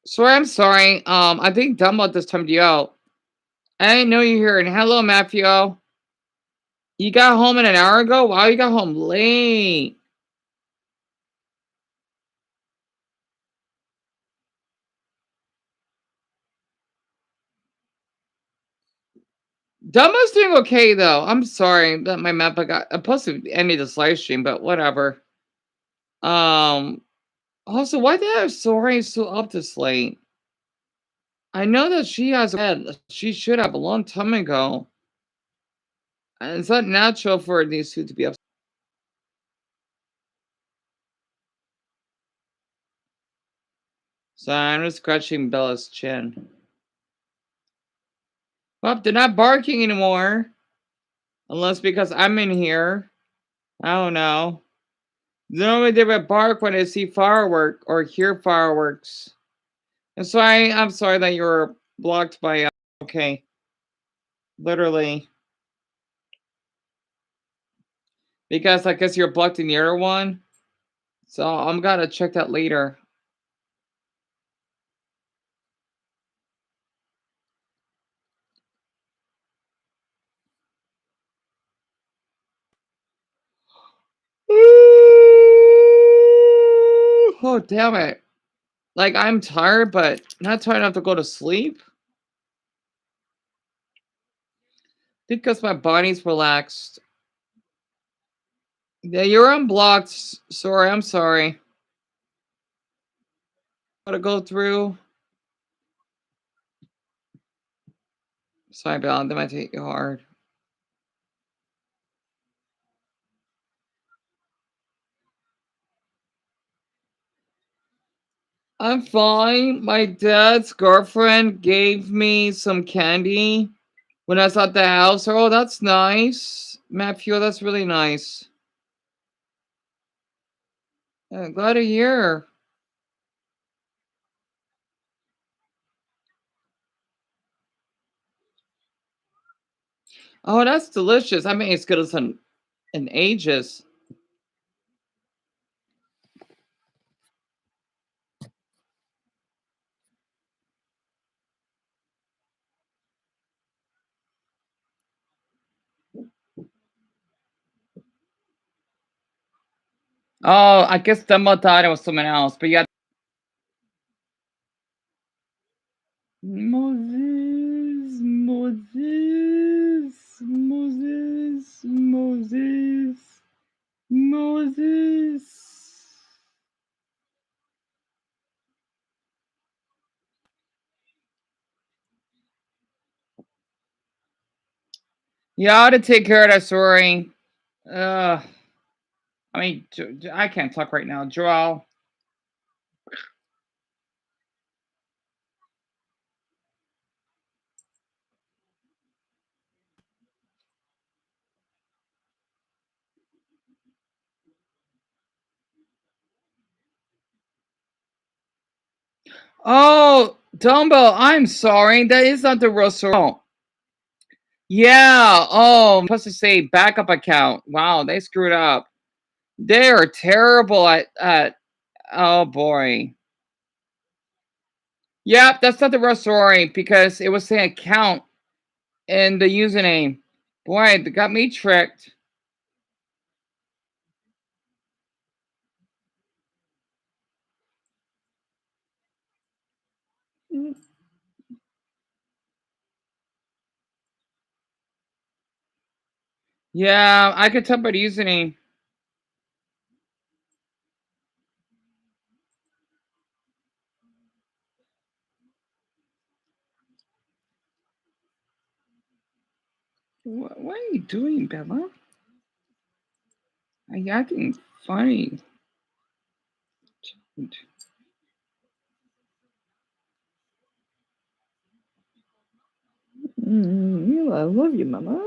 Sorry, I'm sorry. I think Dumbo just timed you out. I didn't know you here. And hello, Matthew. You got home an hour ago? Wow, you got home late. Dumbo's doing okay though. I'm sorry that my mappa got. I'm supposed to end this live stream, but whatever. Um. Also, why did I have Sorry so up this late? I know that she has a bed. She should have a long time ago. And it's not natural for these two to be up. So I'm just scratching Bella's chin. Well, they're not barking anymore. Unless because I'm in here. I don't know. Normally they would bark when they see firework or hear fireworks. And so I'm sorry that you were blocked by okay. Literally. Because I guess you're blocked in the other one. So I'm gonna check that later. Oh damn it. Like I'm tired, but not tired enough to go to sleep. Because my body's relaxed. Yeah, you're unblocked. Sorry, I'm sorry. Gotta go through. Sorry, Bella, that might take you hard. I'm fine. My dad's girlfriend gave me some candy when I was at the house. Oh, that's nice. Matthew, that's really nice. Glad to hear. Oh, that's delicious. I mean, it's good as in ages. Oh, I guess Dumbo thought it was someone else, but yeah. Moses, Moses, Moses, Moses, Moses. Yeah, I ought to take care of that story. I mean, I can't talk right now. Joel. Oh, Dumbo, I'm sorry. That is not the real story. Oh. Yeah. Oh, I'm supposed to say backup account. Wow, they screwed up. They are terrible at oh boy. Yep, that's not the real story because it was saying account in the username. Boy, they got me tricked. Yeah, I could tell by the username. What are you doing, Bella? Are you acting funny? I love you, Mama.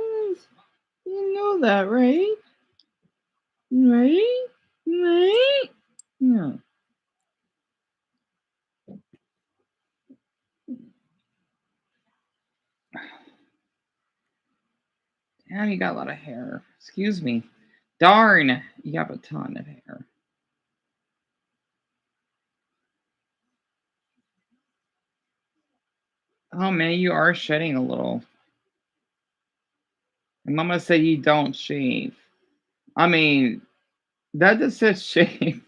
You know that, right? Right? Right? Yeah. Damn, you got a lot of hair. Excuse me. Darn, you have a ton of hair. Oh man, you are shedding a little. And Mama said you don't shave. I mean, that just says shave.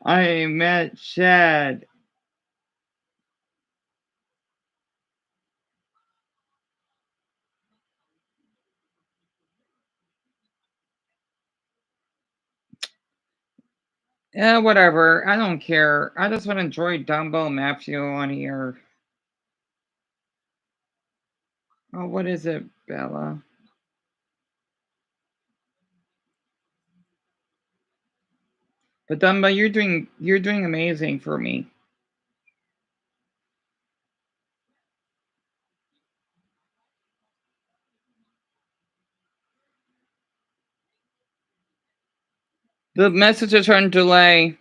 I meant shed. Yeah, whatever. I don't care. I just want to enjoy Dumbo Matthew on here. Oh, what is it, Bella? But Dumbo, you're doing amazing for me. The messages are in delay.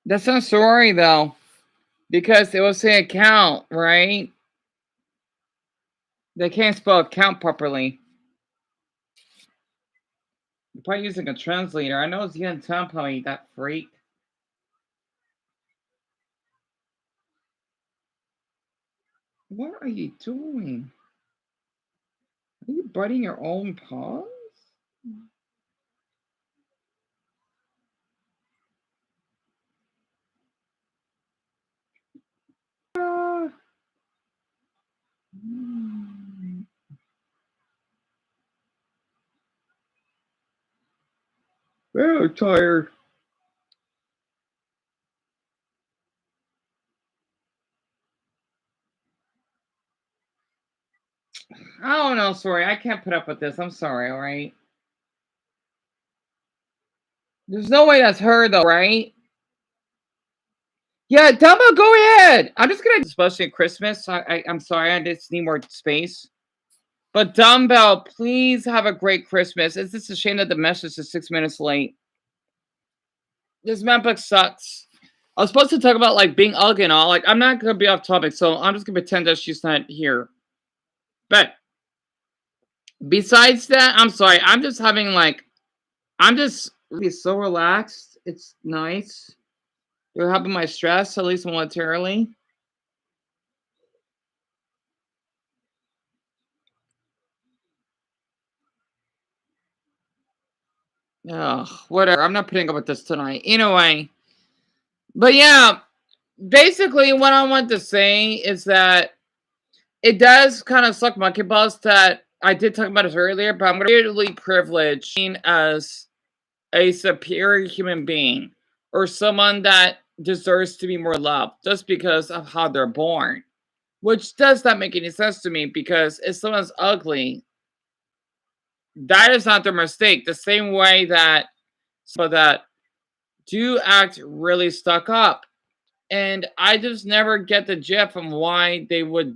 That's not sorry though, because it will say account, right? They can't spell account properly. You're probably using a translator. I know it's Yen Tampai, that freak. What are you doing? Are you biting your own paws? Ah. Mm. Very tired. I don't know, sorry. I can't put up with this. I'm sorry, all right? There's no way that's her, though, right? Yeah, Dumbo, go ahead. I'm just gonna, especially at Christmas. I'm sorry, I just need more space. But Dumbbell, please have a great Christmas. It's just a shame that the message is 6 minutes late. This MacBook sucks. I was supposed to talk about like being ugly and all. Like, I'm not gonna be off topic, so I'm just gonna pretend that she's not here. But besides that, I'm sorry. I'm just having like, I'm just really so relaxed. It's nice. You're helping my stress, at least momentarily. Ugh, whatever. I'm not putting up with this tonight. Anyway, but yeah, basically, what I want to say is that it does kind of suck monkey balls that I did talk about this earlier, but I'm really privileged being as a superior human being or someone that deserves to be more loved just because of how they're born. Which does not make any sense to me because if someone's ugly, that is not their mistake. The same way that so that do act really stuck up. And I just never get the gist from why they would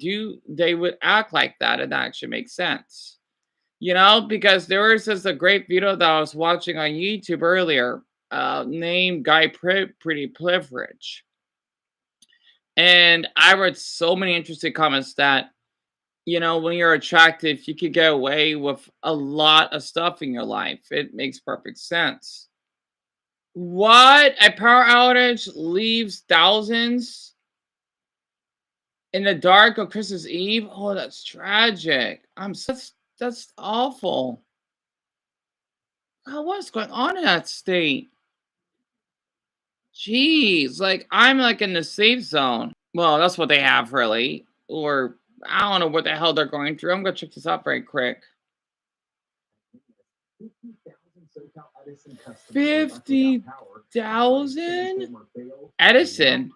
act like that and that actually makes sense. Because there was just a great video that I was watching on YouTube earlier, named Guy Pretty Privilege. And I read so many interesting comments that, when you're attractive, you could get away with a lot of stuff in your life. It makes perfect sense. What? A power outage leaves thousands in the dark of Christmas Eve? Oh, that's tragic. That's awful. Oh, what's going on in that state? Jeez, like I'm like in the safe zone. Well, that's what they have really. Or I don't know what the hell they're going through. I'm gonna check this out very quick. 50,000? Edison.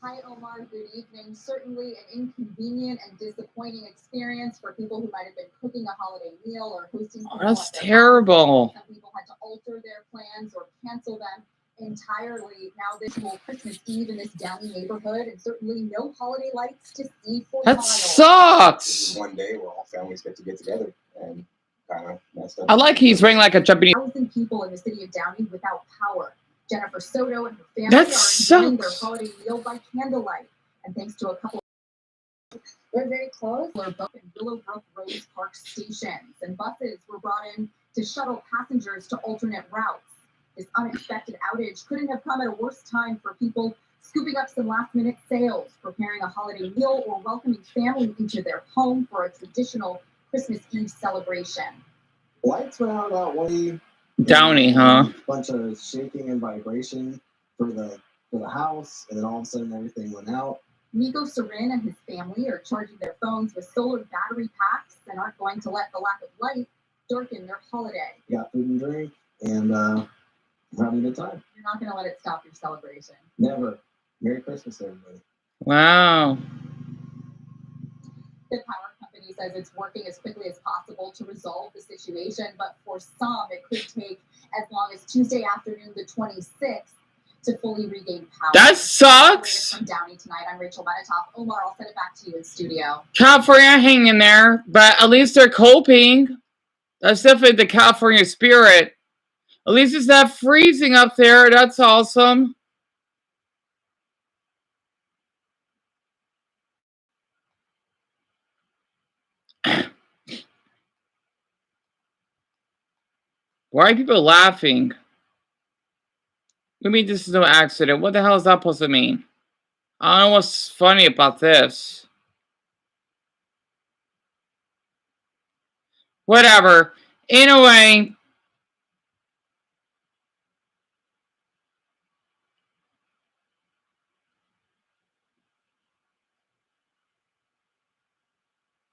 Hi, Omar. Good evening. Certainly an inconvenient and disappointing experience for people who might have been cooking a holiday meal or hosting people. That's terrible. Some people had to alter their plans or cancel them entirely. Now this whole Christmas Eve in this Downey neighborhood, and certainly no holiday lights to see for That miles. sucks. One day where all families get together and kind of messed up. I like he's wearing like a Japanese. 1,000 people in the city of Downey without power. Jennifer Soto and her family That are enjoying their sucks. holiday meal by candlelight. And thanks to a couple we're very close. Both in Willowbrook Rose Park stations, and buses were brought in to shuttle passengers to alternate routes. This unexpected outage couldn't have come at a worse time for people scooping up some last-minute sales, preparing a holiday meal, or welcoming family into their home for a traditional Christmas Eve celebration. Lights went out about 1. Downey, huh? Bunch of shaking and vibration for the house, and then all of a sudden everything went out. Nico Sarin and his family are charging their phones with solar battery packs and aren't going to let the lack of light darken their holiday. Got food and drink, and having a good time. You're not going to let it stop your celebration. Never. Merry Christmas, everybody. Wow. The power company says it's working as quickly as possible to resolve the situation, but for some, it could take as long as Tuesday afternoon, the 26th, to fully regain power. That sucks. From Downey tonight, I'm Rachel Benetoff. Omar, I'll send it back to you in studio. California hanging in there, but at least they're coping. That's definitely the California spirit. At least it's not freezing up there. That's awesome. Why are people laughing? I mean, this is no accident. What the hell is that supposed to mean? I don't know what's funny about this. Whatever. Anyway.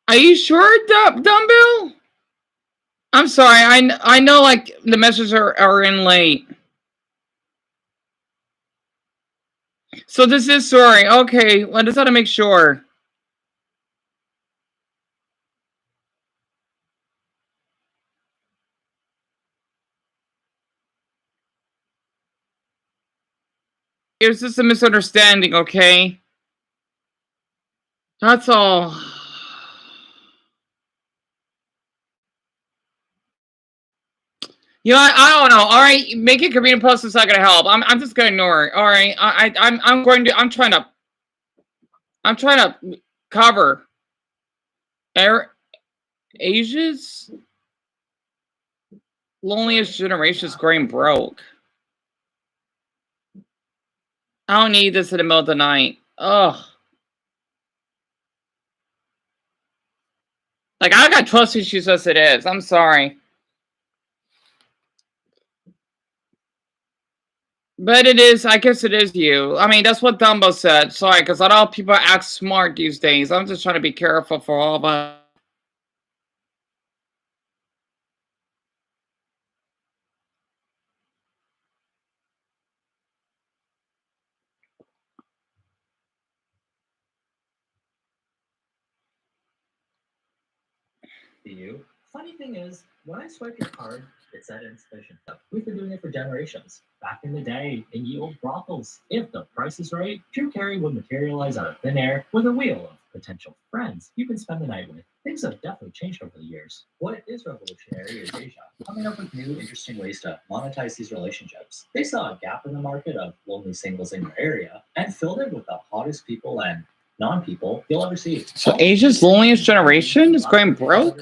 Are you sure, Dumbbell? I'm sorry. I know, like, the messages are in late. So this is sorry. Okay, well, I just had to make sure. It was just a misunderstanding, okay? That's all. You know, I don't know. All right, making Korean post is not gonna help. I'm just gonna ignore it. All right, I'm trying to cover Asia's loneliest generation is going broke. I don't need this in the middle of the night. Ugh. Like, I got trust issues as it is. I'm sorry. But it is, I guess it is you. I mean, that's what Dumbo said. Sorry, because not all people act smart these days. I'm just trying to be careful for all of us. You. Funny thing is, when I swipe your card, it said insufficient. We've been doing it for generations. Back in the day, in ye old brothels, if the price is right, Drew Carey would materialize out of thin air with a wheel of potential friends you can spend the night with. Things have definitely changed over the years. What is revolutionary is Asia coming up with new, interesting ways to monetize these relationships. They saw a gap in the market of lonely singles in your area and filled it with the hottest people and non-people you'll ever see. So Asia's loneliest generation is going broke?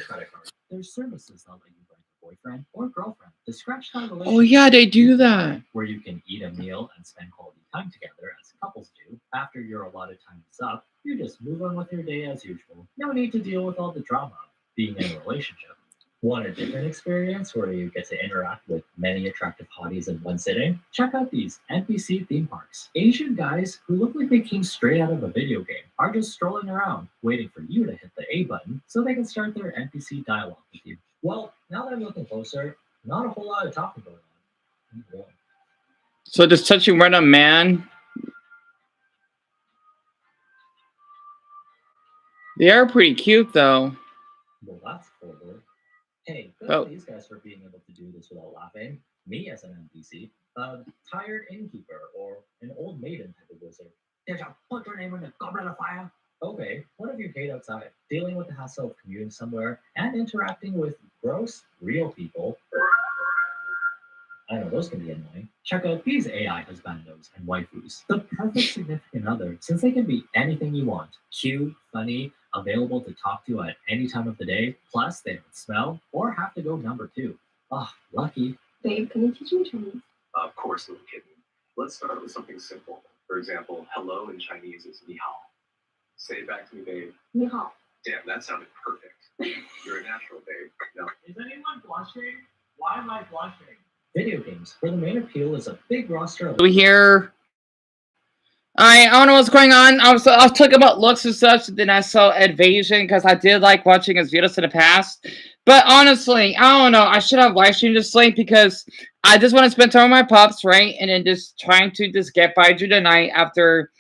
There's services that let you rent a boyfriend or girlfriend to scratch that relationship. Oh yeah, they do that. Where you can eat a meal and spend quality time together as couples do. After your allotted time is up, you just move on with your day as usual. No need to deal with all the drama of being in a relationship. Want a different experience where you get to interact with many attractive hotties in one sitting? Check out these NPC theme parks. Asian guys who look like they came straight out of a video game are just strolling around, waiting for you to hit the A button so they can start their NPC dialogue with you. Well, now that I'm looking closer, not a whole lot of talking going on. Oh, boy. So just touching random man. They are pretty cute though. Well, that's forward. Hey, good Oh. on these guys for being able to do this without laughing. Me as an NPC, a tired innkeeper or an old maiden type of wizard. Did you put your name in the goblet of fire? Okay, what if you hate outside, dealing with the hassle of commuting somewhere and interacting with gross, real people? I know those can be annoying. Check out these AI husbandos and waifus. The perfect significant other, since they can be anything you want. Cute, funny, available to talk to at any time of the day. Plus, they don't smell or have to go number two. Ah, lucky. Babe, can you teach me Chinese? Of course, little kitten. Let's start with something simple. For example, hello in Chinese is ni hao. Say it back to me, babe. 你好. Damn, that sounded perfect. You're a natural, babe. No. Is anyone blushing? Why am I blushing? Video games, where the main appeal is a big roster of We hear. I don't know what's going on. I was talking about looks and such. Then I saw Invasion because I did like watching his videos in the past. But honestly, I don't know. I should have live streamed this late because I just want to spend time with my pups, right? And then just trying to just get by through the night after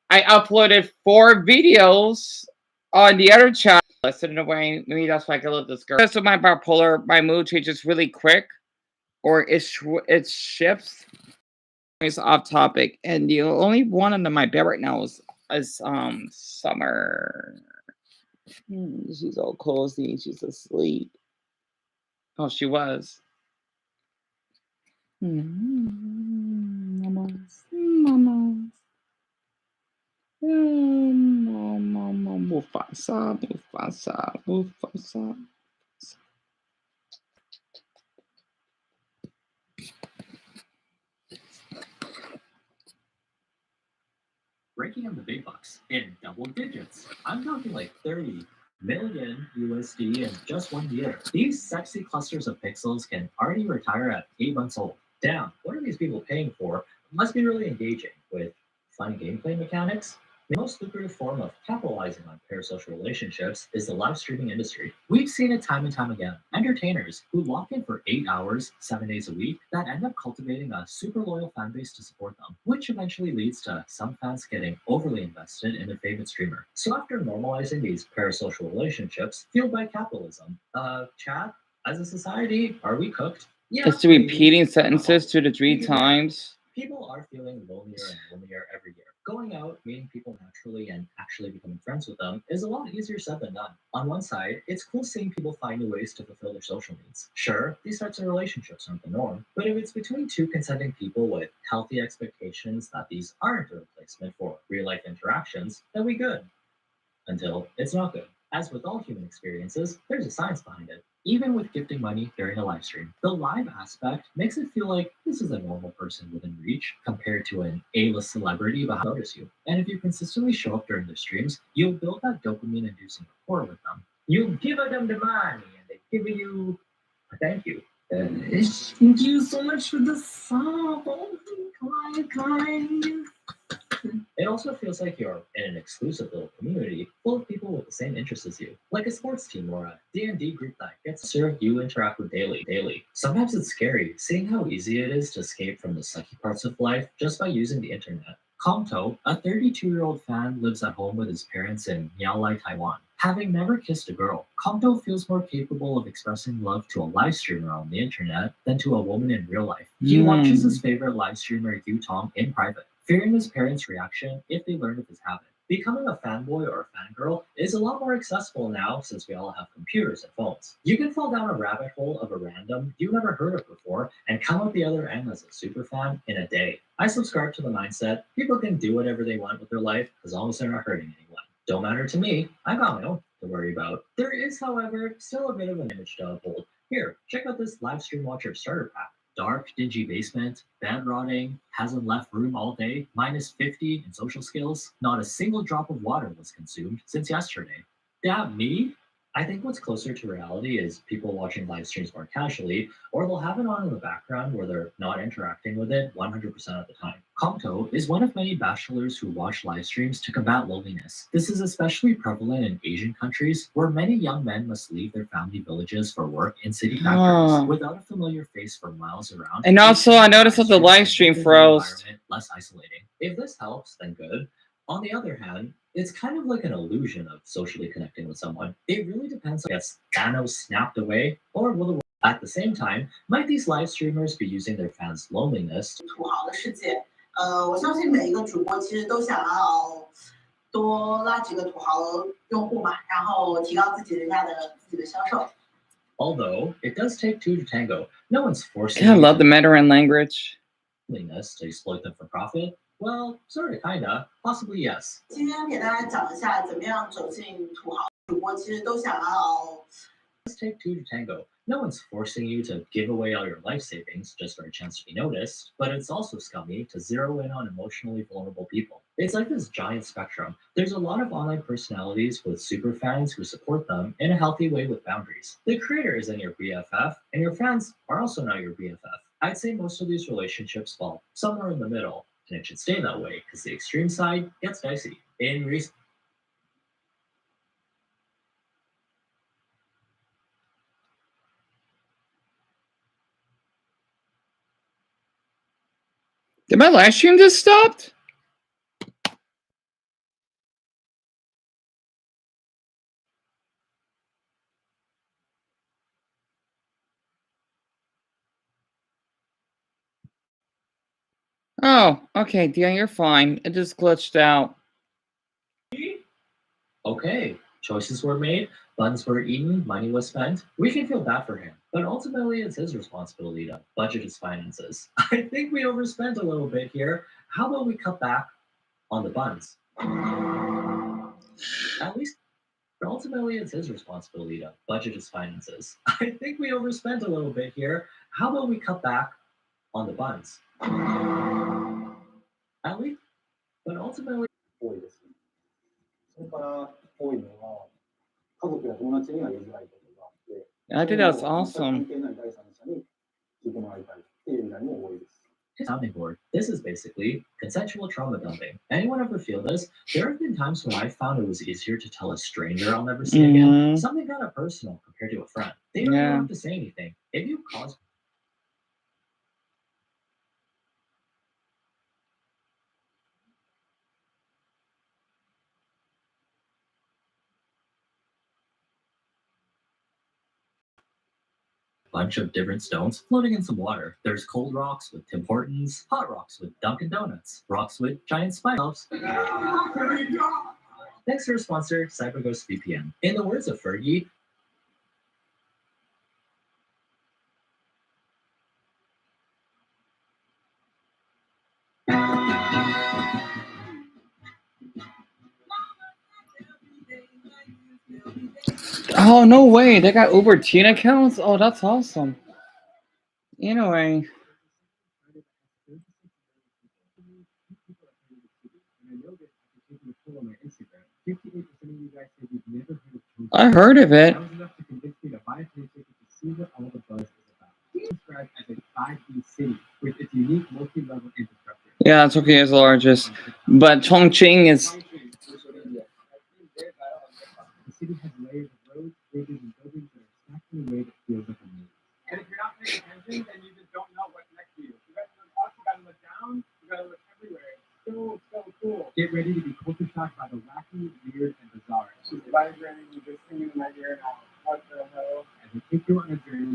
I uploaded 4 videos on the other channel. Listen in a way, maybe that's why I get a little discouraged. Because of my bipolar, my mood changes really quick, or it shifts. It's off topic, and the only one under my bed right now is Summer. She's all cozy. She's asleep. Oh, she was. Mamas, mamas. Mama, Mufasa, Mufasa, Mufasa. raking in the big bucks in double digits. I'm talking like 30 million USD in just 1 year. These sexy clusters of pixels can already retire at 8 months old. Damn, what are these people paying for? Must be really engaging with fun gameplay mechanics. The most lucrative form of capitalizing on parasocial relationships is the live streaming industry. We've seen it time and time again. Entertainers who lock in for 8 hours, 7 days a week, that end up cultivating a super loyal fan base to support them, which eventually leads to some fans getting overly invested in their favorite streamer. So after normalizing these parasocial relationships fueled by capitalism, chat, as a society, are we cooked? Yeah. It's repeating sentences 2 to 3 times. People are feeling lonelier and lonelier every year. Going out, meeting people naturally, and actually becoming friends with them is a lot easier said than done. On one side, it's cool seeing people find new ways to fulfill their social needs. Sure, these types of relationships aren't the norm, but if it's between 2 consenting people with healthy expectations that these aren't a replacement for real-life interactions, then we good. Until it's not good. As with all human experiences, there's a science behind it. Even with gifting money during a live stream, the live aspect makes it feel like this is a normal person within reach compared to an A-list celebrity behind notice you. And if you consistently show up during their streams, you'll build that dopamine-inducing rapport with them. You give them the money, and they give you a thank you. Thank you so much for the sub. It also feels like you're in an exclusive little community full of people with the same interests as you, like a sports team or a D&D group that gets to serve you interact with daily. Sometimes it's scary seeing how easy it is to escape from the sucky parts of life just by using the internet. Kongto, a 32-year-old fan, lives at home with his parents in Miaolai, Taiwan. Having never kissed a girl, Kongto feels more capable of expressing love to a live streamer on the internet than to a woman in real life. He watches his favorite live streamer Yu Tong in private, fearing his parents' reaction if they learn of his habit. Becoming a fanboy or a fangirl is a lot more accessible now since we all have computers and phones. You can fall down a rabbit hole of a random you never heard of before and come out the other end as a super fan in a day. I subscribe to the mindset people can do whatever they want with their life as long as they're not hurting anyone. Don't matter to me, I got my own to worry about. There is, however, still a bit of an image to uphold. Here, check out this live stream watcher starter pack. Dark, dingy basement, bed rotting, hasn't left room all day, minus 50 in social skills. Not a single drop of water was consumed since yesterday. That me? I think what's closer to reality is people watching live streams more casually, or they'll have it on in the background where they're not interacting with it 100% of the time. Komto is one of many bachelors who watch live streams to combat loneliness. This is especially prevalent in Asian countries, where many young men must leave their family villages for work in city factories Oh. without a familiar face for miles around. And also, I noticed that the live stream Making froze. environment less isolating. If this helps, then good. On the other hand, it's kind of like an illusion of socially connecting with someone. It really depends on if Thanos snapped away or will the at the same time, might these live streamers be using their fans' loneliness 土豪的世界。我相信每一个主播其实都想要多拉几个土豪用户嘛，然后提高自己的销售。Although it does take two to tango, no one's forcing I you love to the Mandarin language. loneliness to exploit them for profit. Well, sort of, kinda, possibly yes. 今天给大家讲一下怎么样走进土豪。主播其实都想要 It does take two to tango. No one's forcing you to give away all your life savings just for a chance to be noticed, but it's also scummy to zero in on emotionally vulnerable people. It's like this giant spectrum. There's a lot of online personalities with super fans who support them in a healthy way with boundaries. The creator isn't your BFF, and your fans are also not your BFF. I'd say most of these relationships fall somewhere in the middle, and it should stay that way because the extreme side gets dicey. In recent Did my live stream just stopped? Oh, okay, Dion, you're fine. It just glitched out. Okay, choices were made, buns were eaten, money was spent. We can feel bad for him, but ultimately it's his responsibility to budget his finances. I think we overspent a little bit here. How about we cut back on the buns? At least, but ultimately it's his responsibility to budget his finances. I think we overspent a little bit here. How about we cut back on the buns? At least, but ultimately. 多いです。それから多いのは、家族や友達には言いづらいことがあって、I think that's 全く関 awesome. 係ない第三者に聞いてもらいたいっていう依頼も多いです。Sounding board. This is basically consensual trauma dumping. Anyone ever feel this? There have been times when I found it was easier to tell a stranger I'll never see again. Mhm. Something kind of personal compared to a friend. They don't Yeah. even have to say anything. If you cause bunch of different stones floating in some water. There's cold rocks with Tim Hortons, hot rocks with Dunkin' Donuts, rocks with giant spikes. Thanks to our sponsor, CyberGhost VPN. In the words of Fergie, Oh, no way. They got Uber Teen accounts? Oh, that's awesome. Anyway. I heard of it. That was enough to convince me to buy a plane ticket to see what all the buzz is about. It's described as a 5D city with its unique multi-level infrastructure. Yeah, Tokyo is the largest. But Chongqing is. The city has layers of roads, bridges, and buildings that are stacked in a way that feels like a maze. And if you're not paying attention, then you just don't know what's next to you. You gotta look up, you gotta look down, you gotta look everywhere. It's so cool. Get ready to be culture shocked by the wacky, weird, and bizarre. She's vibrating, just singing in my ear now. What the hell? As I take you on a journey,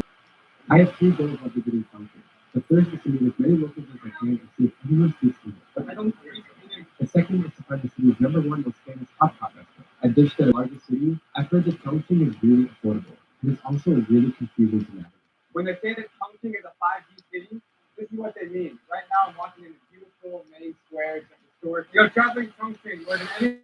I have 3 goals while visiting Chongqing. The first is to meet as many locals as I can and see if anyone speaks English. But I don't speak English. The second is to find the city's #1 most famous hot pot restaurant. I ditched the largest city. I've heard that Chongqing is really affordable, and it's also really confusing to navigate. When they say that Chongqing is a 5D city, this is what they mean. Right now, I'm walking in a beautiful main square, it's historic. You're traveling Chongqing more than any